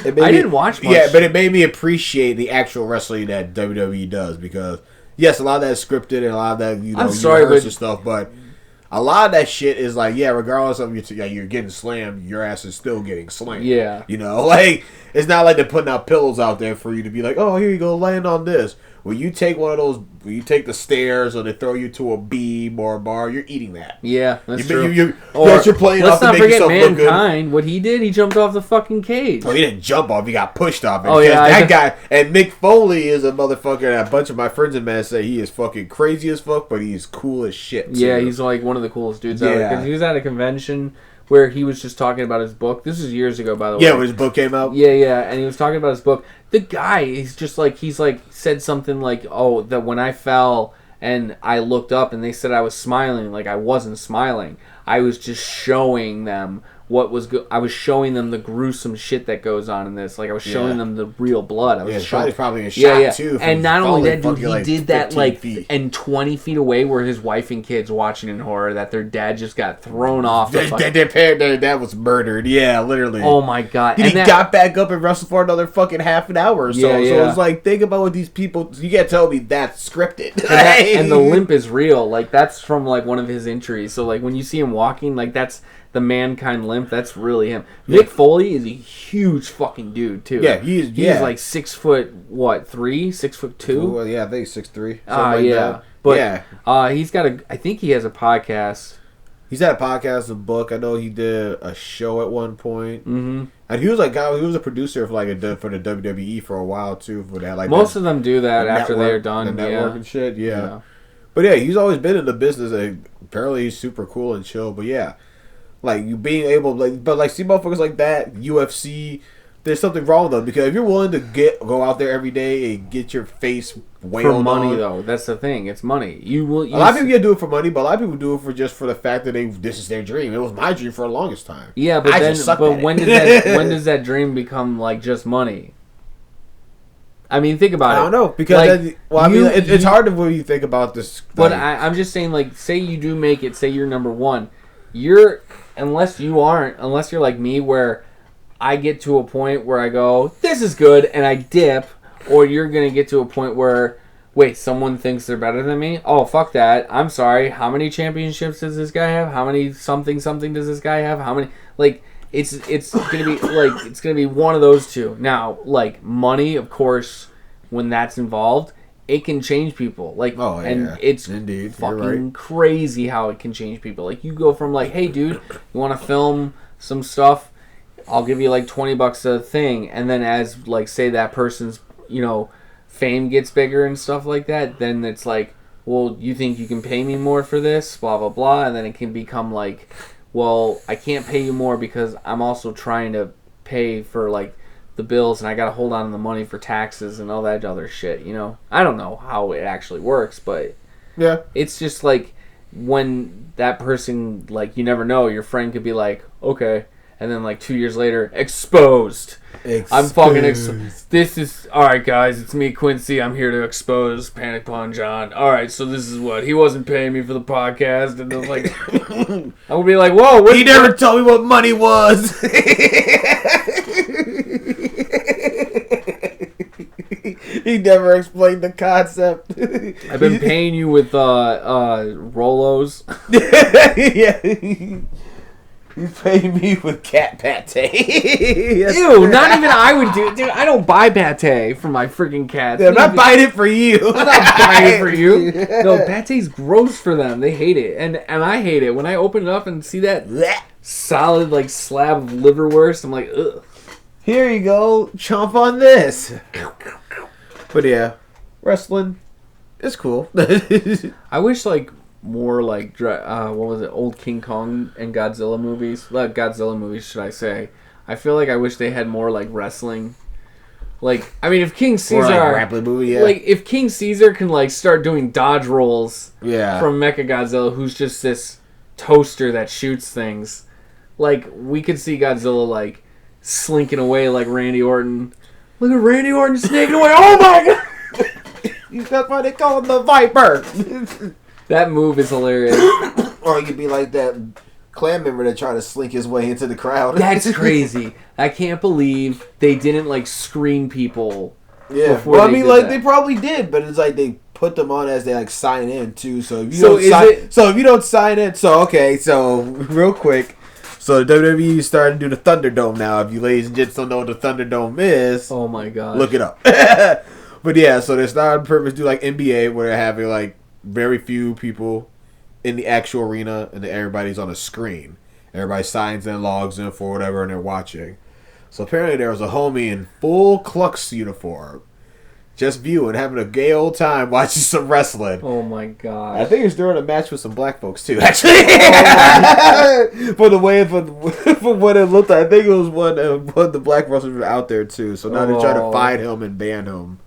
Speaker 1: I didn't watch much.
Speaker 2: Yeah, but it made me appreciate the actual wrestling that WWE does, because, yes, a lot of that is scripted, and a lot of that,
Speaker 1: I'm sorry, but
Speaker 2: stuff, but... A lot of that shit is like, yeah, regardless of you're getting slammed, your ass is still getting slammed.
Speaker 1: Yeah.
Speaker 2: Like, it's not like they're putting out pillows out there for you to be like, oh, here you go, land on this. When you take when you take the stairs or they throw you to a beam or a bar, you're eating that.
Speaker 1: Yeah, that's true.
Speaker 2: You're playing off to make yourself look good.
Speaker 1: Mankind, what he did, he jumped off the fucking cage.
Speaker 2: Oh, he didn't jump off, he got pushed off.
Speaker 1: That
Speaker 2: guy, and Mick Foley is a motherfucker, and a bunch of my friends in man say he is fucking crazy as fuck, but he's cool as shit.
Speaker 1: Yeah, he's like one of the coolest dudes ever. Because he was at a convention where he was just talking about his book. This was years ago, by the way.
Speaker 2: Yeah, when his book came out.
Speaker 1: Yeah, and he was talking about his book. The guy is just like, he's like said something like, oh, that when I fell and I looked up and they said I was smiling, like I wasn't smiling. I was just showing them what was I was showing them the gruesome shit that goes on in this. Like I was showing them the real blood. I was showing,
Speaker 2: probably a shot too.
Speaker 1: And not only that, dude, he did that like
Speaker 2: feet.
Speaker 1: and 20 feet away where his wife and kids watching in horror that their dad just got thrown off.
Speaker 2: Their dad was murdered. Yeah, literally.
Speaker 1: Oh my god!
Speaker 2: And he got back up and wrestled for another fucking half an hour or so.
Speaker 1: Yeah,
Speaker 2: So it's like, think about what these people. You can't tell me that's scripted.
Speaker 1: And the limp is real. Like that's from like one of his injuries. So like when you see him walking, like that's the mankind limp. That's really him. Mick Foley is a huge fucking dude too.
Speaker 2: Yeah, he's
Speaker 1: like 6 foot 3, 6 foot 2.
Speaker 2: Well, yeah, I think 6'3".
Speaker 1: But he's got I think he has a podcast.
Speaker 2: He's had a podcast, a book. I know he did a show at one point.
Speaker 1: Mm-hmm.
Speaker 2: And he was like, he was a producer for for the WWE for a while too. For that, like
Speaker 1: most of them do that after they're done.
Speaker 2: The network and shit. Yeah. But yeah, he's always been in the business. And apparently, he's super cool and chill. But yeah, like you being able, see motherfuckers like that, UFC. There's something wrong with them because if you're willing to go out there every day and get your face wailed
Speaker 1: for money
Speaker 2: on,
Speaker 1: though, that's the thing. It's money. A
Speaker 2: lot of people do it for money, but a lot of people do it for just for the fact that this is their dream. It was my dream for the longest time.
Speaker 1: Yeah, but when does that dream become like just money? I mean, think about it.
Speaker 2: I don't know because it's hard to when you think about this.
Speaker 1: But I'm just saying, like, say you do make it, say you're number one, unless you're like me, where I get to a point where I go, this is good, and I dip, or you're going to get to a point where, wait, someone thinks they're better than me? Oh, fuck that. I'm sorry. How many championships does this guy have? How many something does this guy have? How many, like, it's going to be, like, it's going to be one of those two. Now, like, money, of course, when that's involved, it can change people. Like, and it's
Speaker 2: indeed
Speaker 1: fucking crazy how it can change people. Like, you go from, like, hey, dude, you want to film some stuff? I'll give you like $20 a thing, and then as like say that person's fame gets bigger and stuff like that, then it's like, well, you think you can pay me more for this, blah blah blah, and then it can become like, well, I can't pay you more because I'm also trying to pay for like the bills and I gotta hold on to the money for taxes and all that other shit. I don't know how it actually works, but
Speaker 2: yeah,
Speaker 1: it's just like when that person, like, you never know, your friend could be like, okay. And then, like, 2 years later, exposed. I'm fucking this is... Alright, guys, it's me, Quincy. I'm here to expose Panic Pun John. Alright, so this is what... He wasn't paying me for the podcast. And then, like... I would be like, whoa,
Speaker 2: he never told me what money was. He never explained the concept.
Speaker 1: I've been paying you with, Rolos.
Speaker 2: Yeah. You pay me with cat pate.
Speaker 1: Ew, not even I would do it. Dude, I don't buy pate for my freaking cats.
Speaker 2: Yeah, I'm not buying it for you.
Speaker 1: I'm not buying it for you. No, pate's gross for them. They hate it. And I hate it. When I open it up and see that solid, like, slab of liverwurst, I'm like, ugh.
Speaker 2: Here you go. Chomp on this. But yeah, wrestling is cool.
Speaker 1: I wish, like, more like what was it, old King Kong and Godzilla movies, should I say. I feel like I wish they had more like wrestling. Like, I mean, if King Caesar,
Speaker 2: like movie,
Speaker 1: like if King Caesar can like start doing dodge rolls, from Mechagodzilla, who's just this toaster that shoots things, like we could see Godzilla like slinking away like Randy Orton. Look at Randy Orton snaking away. Oh my god!
Speaker 2: That's why they call him the Viper.
Speaker 1: That move is hilarious.
Speaker 2: Or he could be like that clan member that tried to slink his way into the crowd.
Speaker 1: That's crazy. I can't believe they didn't like screen people.
Speaker 2: Yeah, well, I mean, like they probably did, but it's like they put them on as they like sign in too. So if you don't sign in, so real quick. So the WWE is starting to do the Thunderdome now. If you ladies and gents don't know what the Thunderdome is,
Speaker 1: oh my god,
Speaker 2: look it up. But yeah, so they're starting on purpose to do like NBA where they're having like very few people in the actual arena and everybody's on a screen. Everybody signs in, logs in for whatever, and they're watching. So apparently there was a homie in full Klux uniform just viewing, having a gay old time watching some wrestling.
Speaker 1: Oh my god!
Speaker 2: I think it was during a match with some black folks too. Actually, for what it looked like, I think it was one of the black wrestlers were out there too. So now they're trying to find him and ban him.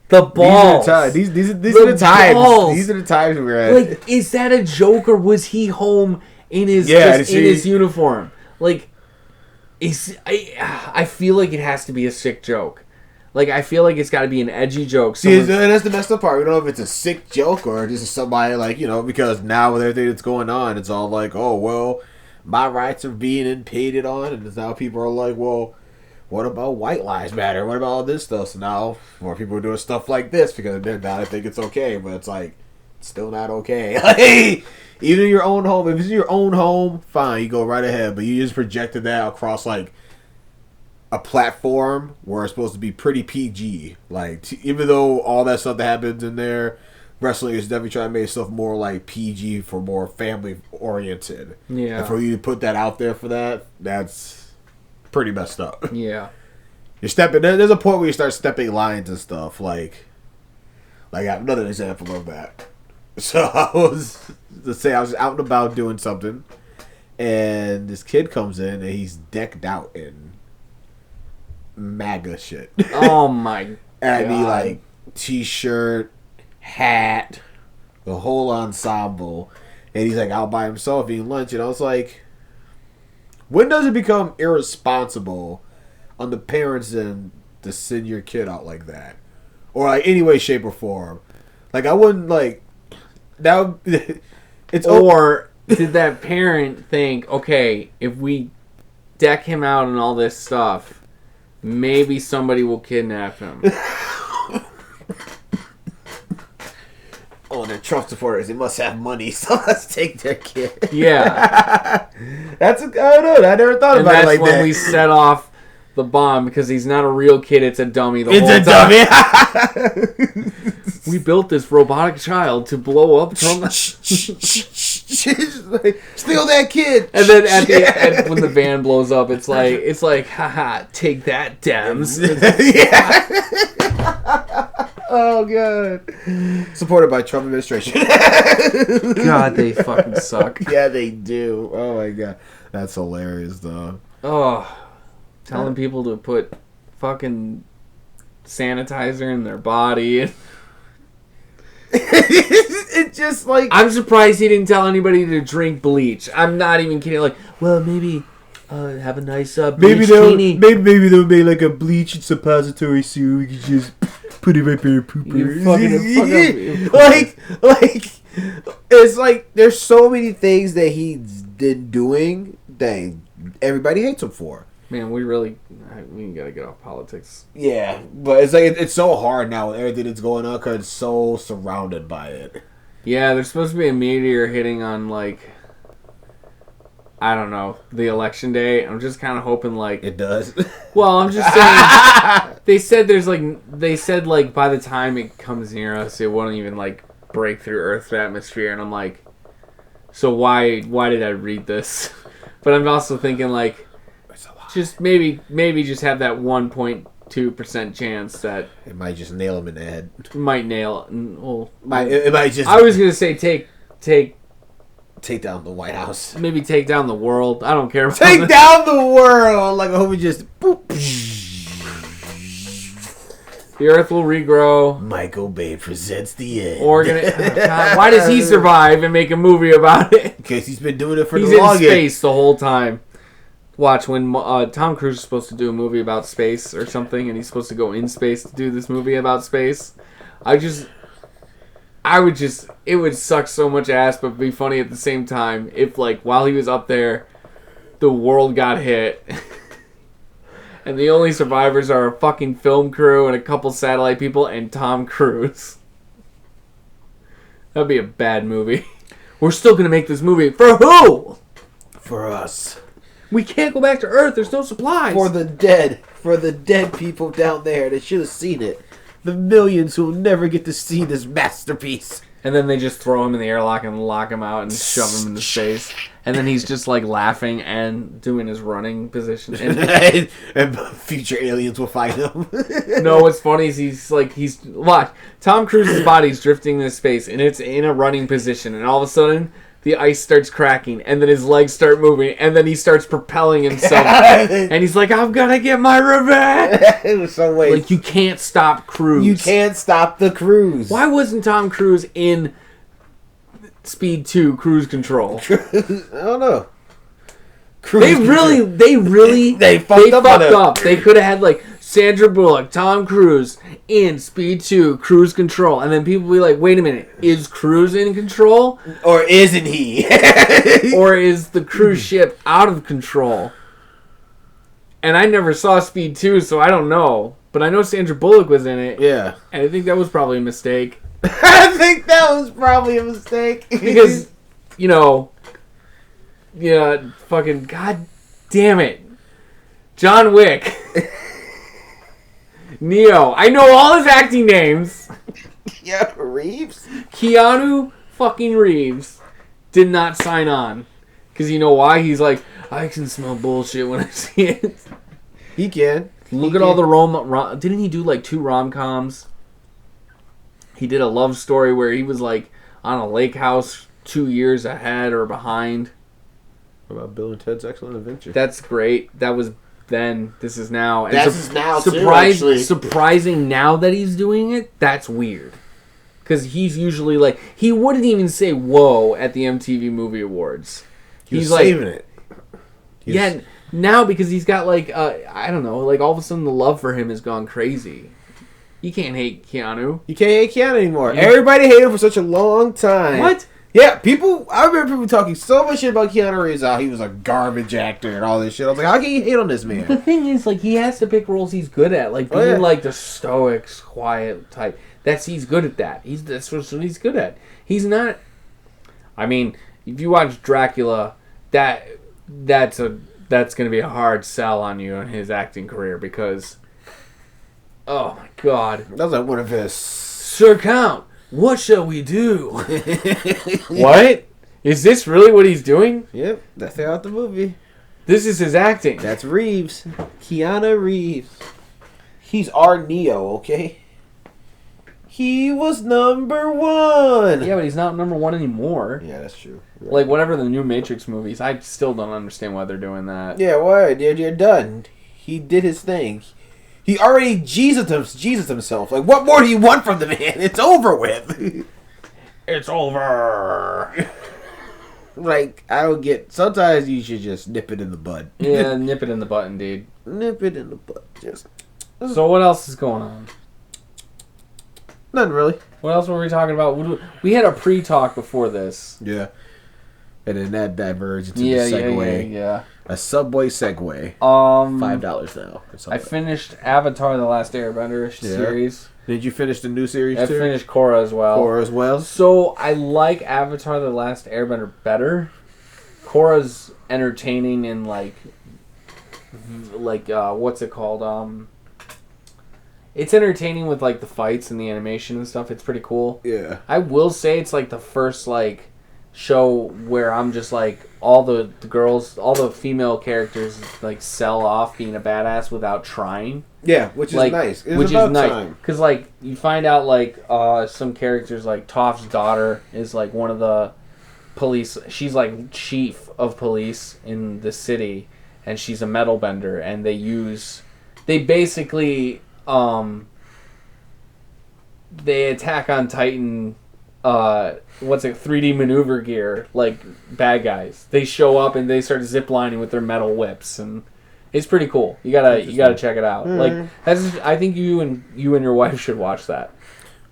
Speaker 1: The balls.
Speaker 2: These are the times. These are the times we're at.
Speaker 1: Like, is that a joke or was he home in his his uniform? Like, I feel like it has to be a sick joke. Like, I feel like it's got to be an edgy joke.
Speaker 2: See, that's the messed up part. We don't know if it's a sick joke or just somebody, like, you know, because now with everything that's going on, it's all like, oh, well, my rights are being impeded on, and now people are like, well, what about white lives matter? What about all this stuff? So now more people are doing stuff like this because now they think it's okay, but it's like, it's still not okay. Like, even in your own home, if it's your own home, fine, you go right ahead, but you just projected that across, like, a platform where it's supposed to be pretty PG. Like, even though all that stuff that happens in there, wrestling is definitely trying to make itself more like PG for more family oriented.
Speaker 1: Yeah.
Speaker 2: And for you to put that out there for that, that's pretty messed up.
Speaker 1: Yeah.
Speaker 2: You're stepping. There's a point where you start stepping lines and stuff. Like I have another example of that. So I was out and about doing something, and this kid comes in and he's decked out in MAGA shit.
Speaker 1: Oh my god.
Speaker 2: And he like t-shirt, hat, the whole ensemble, and he's like out by himself eating lunch, and I was like, when does it become irresponsible on the parents and to send your kid out like that, or like any way, shape, or form? Like, I wouldn't like that. It's
Speaker 1: or did that parent think, okay, if we deck him out and all this stuff, maybe somebody will kidnap him?
Speaker 2: Oh, they're Trump supporters. They must have money, so let's take their kid.
Speaker 1: Yeah.
Speaker 2: I don't know. I never thought about it like that.
Speaker 1: And that's when we set off the bomb, because he's not a real kid. It's a dummy the whole time.
Speaker 2: It's a dummy.
Speaker 1: We built this robotic child to blow up Trump.
Speaker 2: Steal that kid.
Speaker 1: And then at the end, when the van blows up, it's like, haha, take that, Dems.
Speaker 2: Oh, God. Supported by Trump administration.
Speaker 1: God, they fucking suck.
Speaker 2: Yeah, they do. Oh, my God. That's hilarious, though.
Speaker 1: Oh, telling people to put fucking sanitizer in their body.
Speaker 2: It's just like...
Speaker 1: I'm surprised he didn't tell anybody to drink bleach. I'm not even kidding. Like, well, maybe have a nice bleach teeny.
Speaker 2: Maybe they'll make like a bleach suppository so we can just put it right there and poop it. Like, it's like there's so many things that he's been doing that everybody hates him for.
Speaker 1: Man, we gotta get off politics.
Speaker 2: Yeah, but it's like it's so hard now with everything that's going on because it's so surrounded by it.
Speaker 1: Yeah, there's supposed to be a meteor hitting on, like, I don't know, the election day. I'm just kind of hoping, like...
Speaker 2: It does?
Speaker 1: Well, I'm just saying... they said, by the time it comes near us, it won't even, like, break through Earth's atmosphere. And I'm like, so why did I read this? But I'm also thinking, like, just maybe just have that 1.2% chance that...
Speaker 2: It might just nail him in the head.
Speaker 1: Might nail... Well,
Speaker 2: it might just...
Speaker 1: I was going to say take
Speaker 2: down the White House.
Speaker 1: Maybe take down the world. I don't care.
Speaker 2: Take down the world! Like, I hope we just... Boop.
Speaker 1: The Earth will regrow.
Speaker 2: Michael Bay presents the end.
Speaker 1: God, why does he survive and make a movie about it?
Speaker 2: Because he's been doing it for
Speaker 1: the longest. He's in space the whole time. Watch, when Tom Cruise is supposed to do a movie about space or something, and he's supposed to go in space to do this movie about space, it would suck so much ass, but be funny at the same time if, like, while he was up there, the world got hit, and the only survivors are a fucking film crew and a couple satellite people and Tom Cruise. That'd be a bad movie. We're still gonna make this movie. For who?
Speaker 2: For us.
Speaker 1: We can't go back to Earth. There's no supplies.
Speaker 2: For the dead. For the dead people down there that should have seen it. The millions who will never get to see this masterpiece.
Speaker 1: And then they just throw him in the airlock and lock him out and shove him into space. And then he's just like laughing and doing his running position.
Speaker 2: And future aliens will find him.
Speaker 1: No, what's funny is watch, Tom Cruise's body's drifting into space and it's in a running position. And all of a sudden, the ice starts cracking, and then his legs start moving, and then he starts propelling himself. And he's like, I'm gonna get my revenge!
Speaker 2: It was so weird.
Speaker 1: Like, you can't stop Cruise.
Speaker 2: You can't stop the Cruise.
Speaker 1: Why wasn't Tom Cruise in Speed 2 Cruise Control?
Speaker 2: I don't know.
Speaker 1: They really fucked up. They could have had, like, Sandra Bullock, Tom Cruise in Speed 2 Cruise Control, and then people be like, wait a minute, is Cruise in control?
Speaker 2: Or isn't he?
Speaker 1: Or is the cruise ship out of control? And I never saw Speed 2, so I don't know. But I know Sandra Bullock was in it.
Speaker 2: Yeah.
Speaker 1: And I think that was probably a mistake.
Speaker 2: I think that was probably a mistake.
Speaker 1: Because, fucking, god damn it. John Wick. Neo. I know all his acting names.
Speaker 2: Yeah, Reeves?
Speaker 1: Keanu fucking Reeves did not sign on. Because you know why? He's like, I can smell bullshit when I see it.
Speaker 2: He can.
Speaker 1: Look at all the didn't he do like 2 rom-coms? He did a love story where he was like on a lake house 2 years ahead or behind.
Speaker 2: What about Bill and Ted's Excellent Adventure?
Speaker 1: That's great. That was then. This is now. And
Speaker 2: that's now too, actually.
Speaker 1: Surprising now that he's doing it. That's weird. Because he's usually like, he wouldn't even say whoa at the MTV Movie Awards.
Speaker 2: He's like, saving it.
Speaker 1: Yeah, now because he's got like, I don't know, like all of a sudden the love for him has gone crazy. You can't hate Keanu.
Speaker 2: You can't hate Keanu anymore. Everybody hated him for such a long time.
Speaker 1: What?
Speaker 2: Yeah, I remember people talking so much shit about Keanu Reeves, how he was a garbage actor and all this shit. I was like, how can you hate on this man?
Speaker 1: The thing is, like, he has to pick roles he's good at. Like, being like the stoic, quiet type. He's good at that. That's what he's good at. He's not, I mean, if you watch Dracula, that's going to be a hard sell on you in his acting career because, oh my god.
Speaker 2: That was like one of his...
Speaker 1: Sir Count, what shall we do? What? Is this really what he's doing?
Speaker 2: Yep, that's out the movie.
Speaker 1: This is his acting.
Speaker 2: That's Reeves. Keanu Reeves. He's our Neo, okay? He was number 1.
Speaker 1: Yeah, but he's not number 1 anymore.
Speaker 2: Yeah, that's true. Right.
Speaker 1: Like, whatever the new Matrix movies, I still don't understand why they're doing that.
Speaker 2: Yeah, why? You're done. He did his thing. He already Jesus himself. Like, what more do you want from the man? It's over with.
Speaker 1: It's over.
Speaker 2: Like, I don't get... Sometimes you should just nip it in the bud.
Speaker 1: Yeah, nip it in the butt, indeed.
Speaker 2: Nip it in the bud. Just...
Speaker 1: So what else is going on?
Speaker 2: Nothing really.
Speaker 1: What else were we talking about? We had a pre-talk before this.
Speaker 2: Yeah. And then that diverged into the segue.
Speaker 1: Yeah.
Speaker 2: A Subway Segway. $5 now.
Speaker 1: I finished Avatar: The Last Airbender series.
Speaker 2: Did you finish the new series too?
Speaker 1: I finished Korra as well. So I like Avatar: The Last Airbender better. Korra's entertaining and like what's it called? It's entertaining with like the fights and the animation and stuff. It's pretty cool.
Speaker 2: Yeah.
Speaker 1: I will say it's like the first like show where I'm just like all the girls, all the female characters like sell off being a badass without trying.
Speaker 2: Yeah, which is
Speaker 1: like,
Speaker 2: nice.
Speaker 1: Which is nice because like you find out like some characters like Toph's daughter is like one of the police. She's like chief of police in the city, and she's a metal bender. And they basically they attack on Titan. 3D maneuver gear, like bad guys. They show up and they start ziplining with their metal whips, and it's pretty cool. You gotta check it out. Like I think you and your wife should watch that.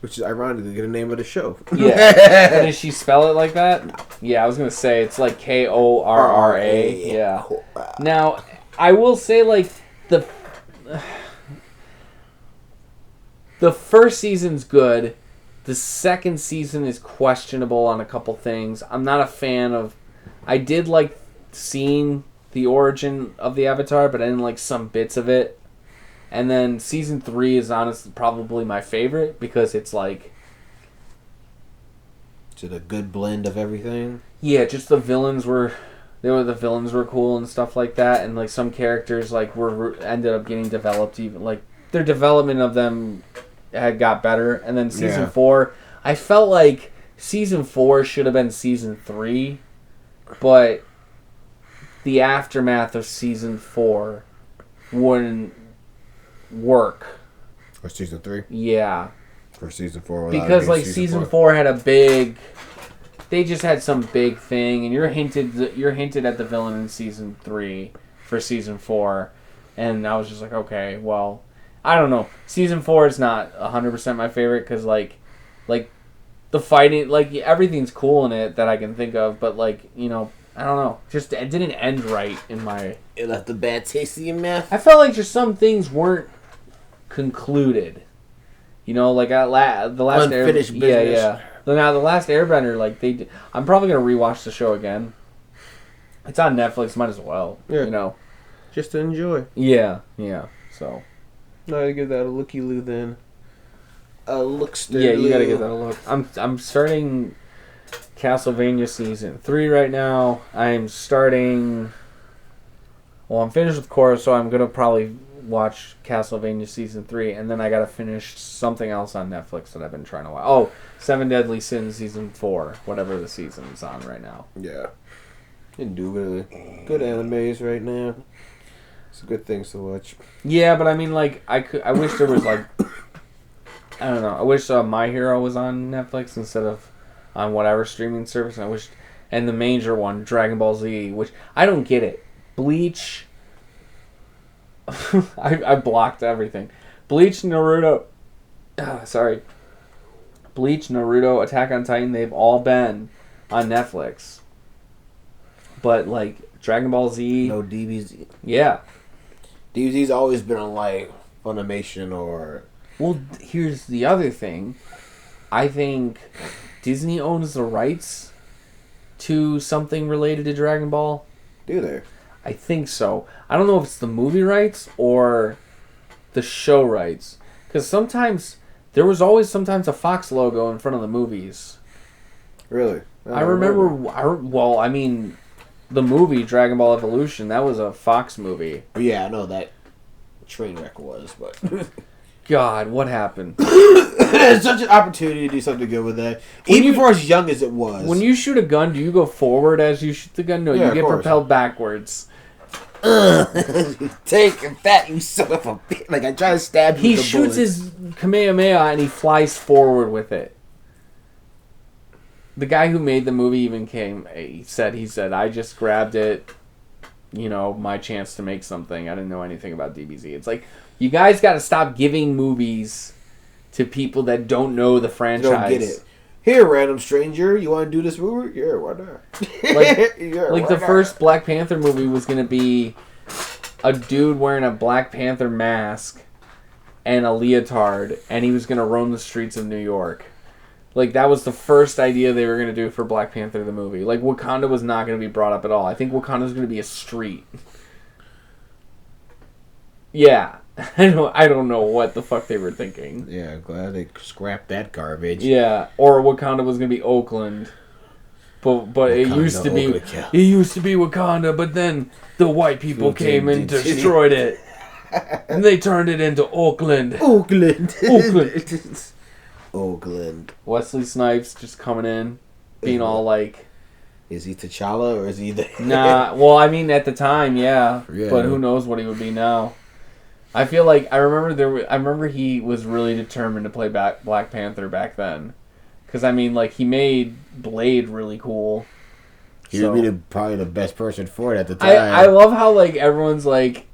Speaker 2: Which is ironically the name of the show.
Speaker 1: Yeah. And did she spell it like that? No. Yeah, I was gonna say it's like Korra. Yeah. Now I will say like the first season's good. The second season is questionable on a couple things. I'm not a fan of... I did like seeing the origin of the Avatar, but I didn't like some bits of it. And then season 3 is honestly probably my favorite because it's like...
Speaker 2: Is it a good blend of everything?
Speaker 1: Yeah, just the villains were cool and stuff like that, and like some characters like were ended up getting developed, even like their development of them had got better. And then season 4, I felt like season 4 should have been season 3, but the aftermath of season 4 wouldn't work.
Speaker 2: For season 3?
Speaker 1: Yeah.
Speaker 2: For season 4?
Speaker 1: Because like season 4 had a big... They just had some big thing, and you're hinted at the villain in season 3 for season 4, and I was just like, okay, well, I don't know. Season 4 is not 100% my favorite, because like the fighting, like everything's cool in it that I can think of, but like, you know, I don't know, just it didn't end right in my...
Speaker 2: It left a bad taste in your mouth?
Speaker 1: I felt like just some things weren't concluded. You know, like the last
Speaker 2: unfinished business.
Speaker 1: Yeah. Now the last Airbender, like I'm probably gonna rewatch the show again. It's on Netflix, might as well.
Speaker 2: Yeah.
Speaker 1: You know,
Speaker 2: just to enjoy.
Speaker 1: Yeah. So,
Speaker 2: I gotta give that a looky-loo then. A look.
Speaker 1: Yeah, you gotta give that a look. I'm starting Castlevania season 3 right now. I'm starting. Well, I'm finished with Korra, so I'm gonna probably watch Castlevania season 3, and then I gotta finish something else on Netflix that I've been trying to watch. Oh, 7 Deadly Sins season 4, whatever the season's on right now.
Speaker 2: Yeah, indubitably good animes right now. It's good things to watch.
Speaker 1: Yeah, but I mean, like I wish there was like I don't know. I wish My Hero was on Netflix instead of on whatever streaming service. And the major one, Dragon Ball Z, which I don't get it. Bleach. I blocked everything. Bleach, Naruto. Bleach, Naruto, Attack on Titan, they've all been on Netflix. But, like, Dragon Ball Z...
Speaker 2: No DBZ.
Speaker 1: Yeah.
Speaker 2: DBZ's always been on, like, Funimation or...
Speaker 1: Well, here's the other thing. I think Disney owns the rights to something related to Dragon Ball.
Speaker 2: Do they?
Speaker 1: I think so. I don't know if it's the movie rights or the show rights. Because sometimes... There was always sometimes a Fox logo in front of the movies.
Speaker 2: Really?
Speaker 1: I remember... Well, I mean... The movie, Dragon Ball Evolution, that was a Fox movie.
Speaker 2: Yeah, I know that train wreck was, but...
Speaker 1: God, what happened?
Speaker 2: It's such an opportunity to do something good with that. Even for as young as it was.
Speaker 1: When you shoot a gun, do you go forward as you shoot the gun? No, you get propelled backwards.
Speaker 2: Take that, you son of a bitch. Like, I try to stab you with the
Speaker 1: shoots his Kamehameha and he flies forward with it. The guy who made the movie even he said, I just grabbed it, you know, my chance to make something. I didn't know anything about DBZ. It's like, you guys got to stop giving movies to people that don't know the franchise.
Speaker 2: Don't get it. Here, random stranger, you want to do this movie? Yeah, why not?
Speaker 1: Like the first Black Panther movie was going to be a dude wearing a Black Panther mask and a leotard, and he was going to roam the streets of New York. Like, that was the first idea they were going to do for Black Panther the movie. Like, Wakanda was not going to be brought up at all. I think Wakanda's going to be a street. Yeah. I don't know what the fuck they were thinking.
Speaker 2: Yeah, glad they scrapped that garbage.
Speaker 1: Yeah, or Wakanda was going to be Oakland. But it used to be Wakanda, but then the white people came and destroyed it. And they turned it into Oakland.
Speaker 2: Oakland.
Speaker 1: Wesley Snipes just coming in, being all like...
Speaker 2: Is he T'Challa or is he the...
Speaker 1: Nah, well, I mean, at the time, yeah. But who knows what he would be now. I feel like... I remember he was really determined to play Black Panther back then. Because, I mean, like, he made Blade really cool.
Speaker 2: He would be probably the best person for it at the time.
Speaker 1: I love how, like, everyone's like...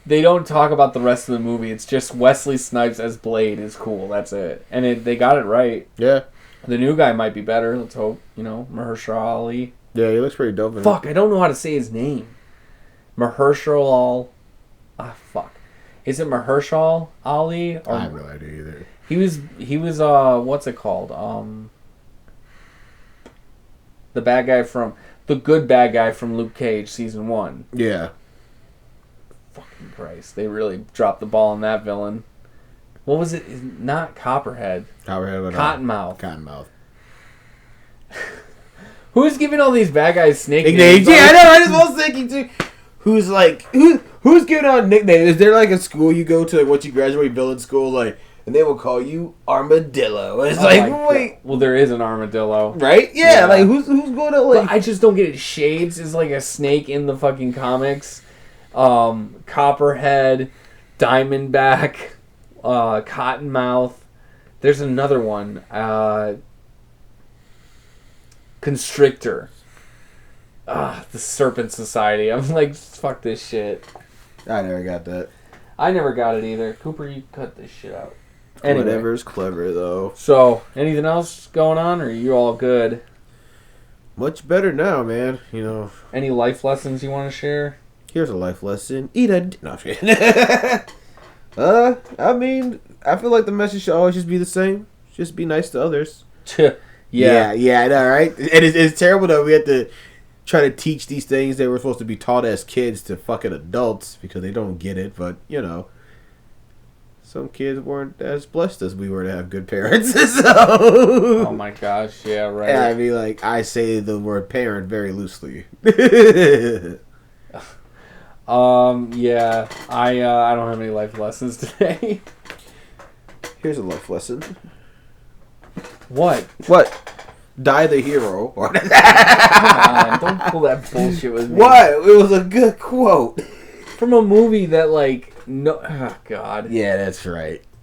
Speaker 1: They don't talk about the rest of the movie. It's just Wesley Snipes as Blade is cool. That's it. And they got it right.
Speaker 2: Yeah.
Speaker 1: The new guy might be better. Let's hope. You know, Mahershala Ali.
Speaker 2: Yeah, he looks pretty dope.
Speaker 1: Fuck, I don't know how to say his name. Mahershala... fuck. Is it Mahershala Ali?
Speaker 2: I have no idea either.
Speaker 1: He was what's it called? The good bad guy from Luke Cage season 1.
Speaker 2: Yeah.
Speaker 1: Fucking Christ. They really dropped the ball on that villain. What was it? Not Copperhead.
Speaker 2: Cottonmouth.
Speaker 1: Cottonmouth. Who's giving all these bad guys snake
Speaker 2: nicknames?
Speaker 1: names?
Speaker 2: Yeah, I know. I just was thinking too. Who's like who's giving out nicknames? Is there like a school you go to like once you graduate villain school like and they will call you Armadillo? And it's wait.
Speaker 1: Well, there is an armadillo,
Speaker 2: right? Yeah, like who's going to like?
Speaker 1: But I just don't get it. Shades is like a snake in the fucking comics. Copperhead, Diamondback, Cottonmouth. There's another one. Constrictor. The Serpent Society. I'm like, fuck this shit.
Speaker 2: I never got that.
Speaker 1: I never got it either. Cooper, you cut this shit out. Anyway.
Speaker 2: Whatever's clever, though.
Speaker 1: So, anything else going on, or are you all good?
Speaker 2: Much better now, man. You know.
Speaker 1: Any life lessons you want to share?
Speaker 2: Here's a life lesson. Eat a... No, I'm kidding. I mean, I feel like the message should always just be the same. Just be nice to others. Yeah, I know, right? And it's terrible that we have to try to teach these things that we're supposed to be taught as kids to fucking adults because they don't get it. But, you know, some kids weren't as blessed as we were to have good parents. So.
Speaker 1: Oh, my gosh. Yeah, right.
Speaker 2: And I mean, like, I say the word parent very loosely.
Speaker 1: Yeah. I don't have any life lessons today.
Speaker 2: Here's a life lesson.
Speaker 1: What?
Speaker 2: Die the hero.
Speaker 1: Come on, don't pull that bullshit with me.
Speaker 2: What? It was a good quote.
Speaker 1: From a movie that, like, no... Oh, God.
Speaker 2: Yeah, that's right.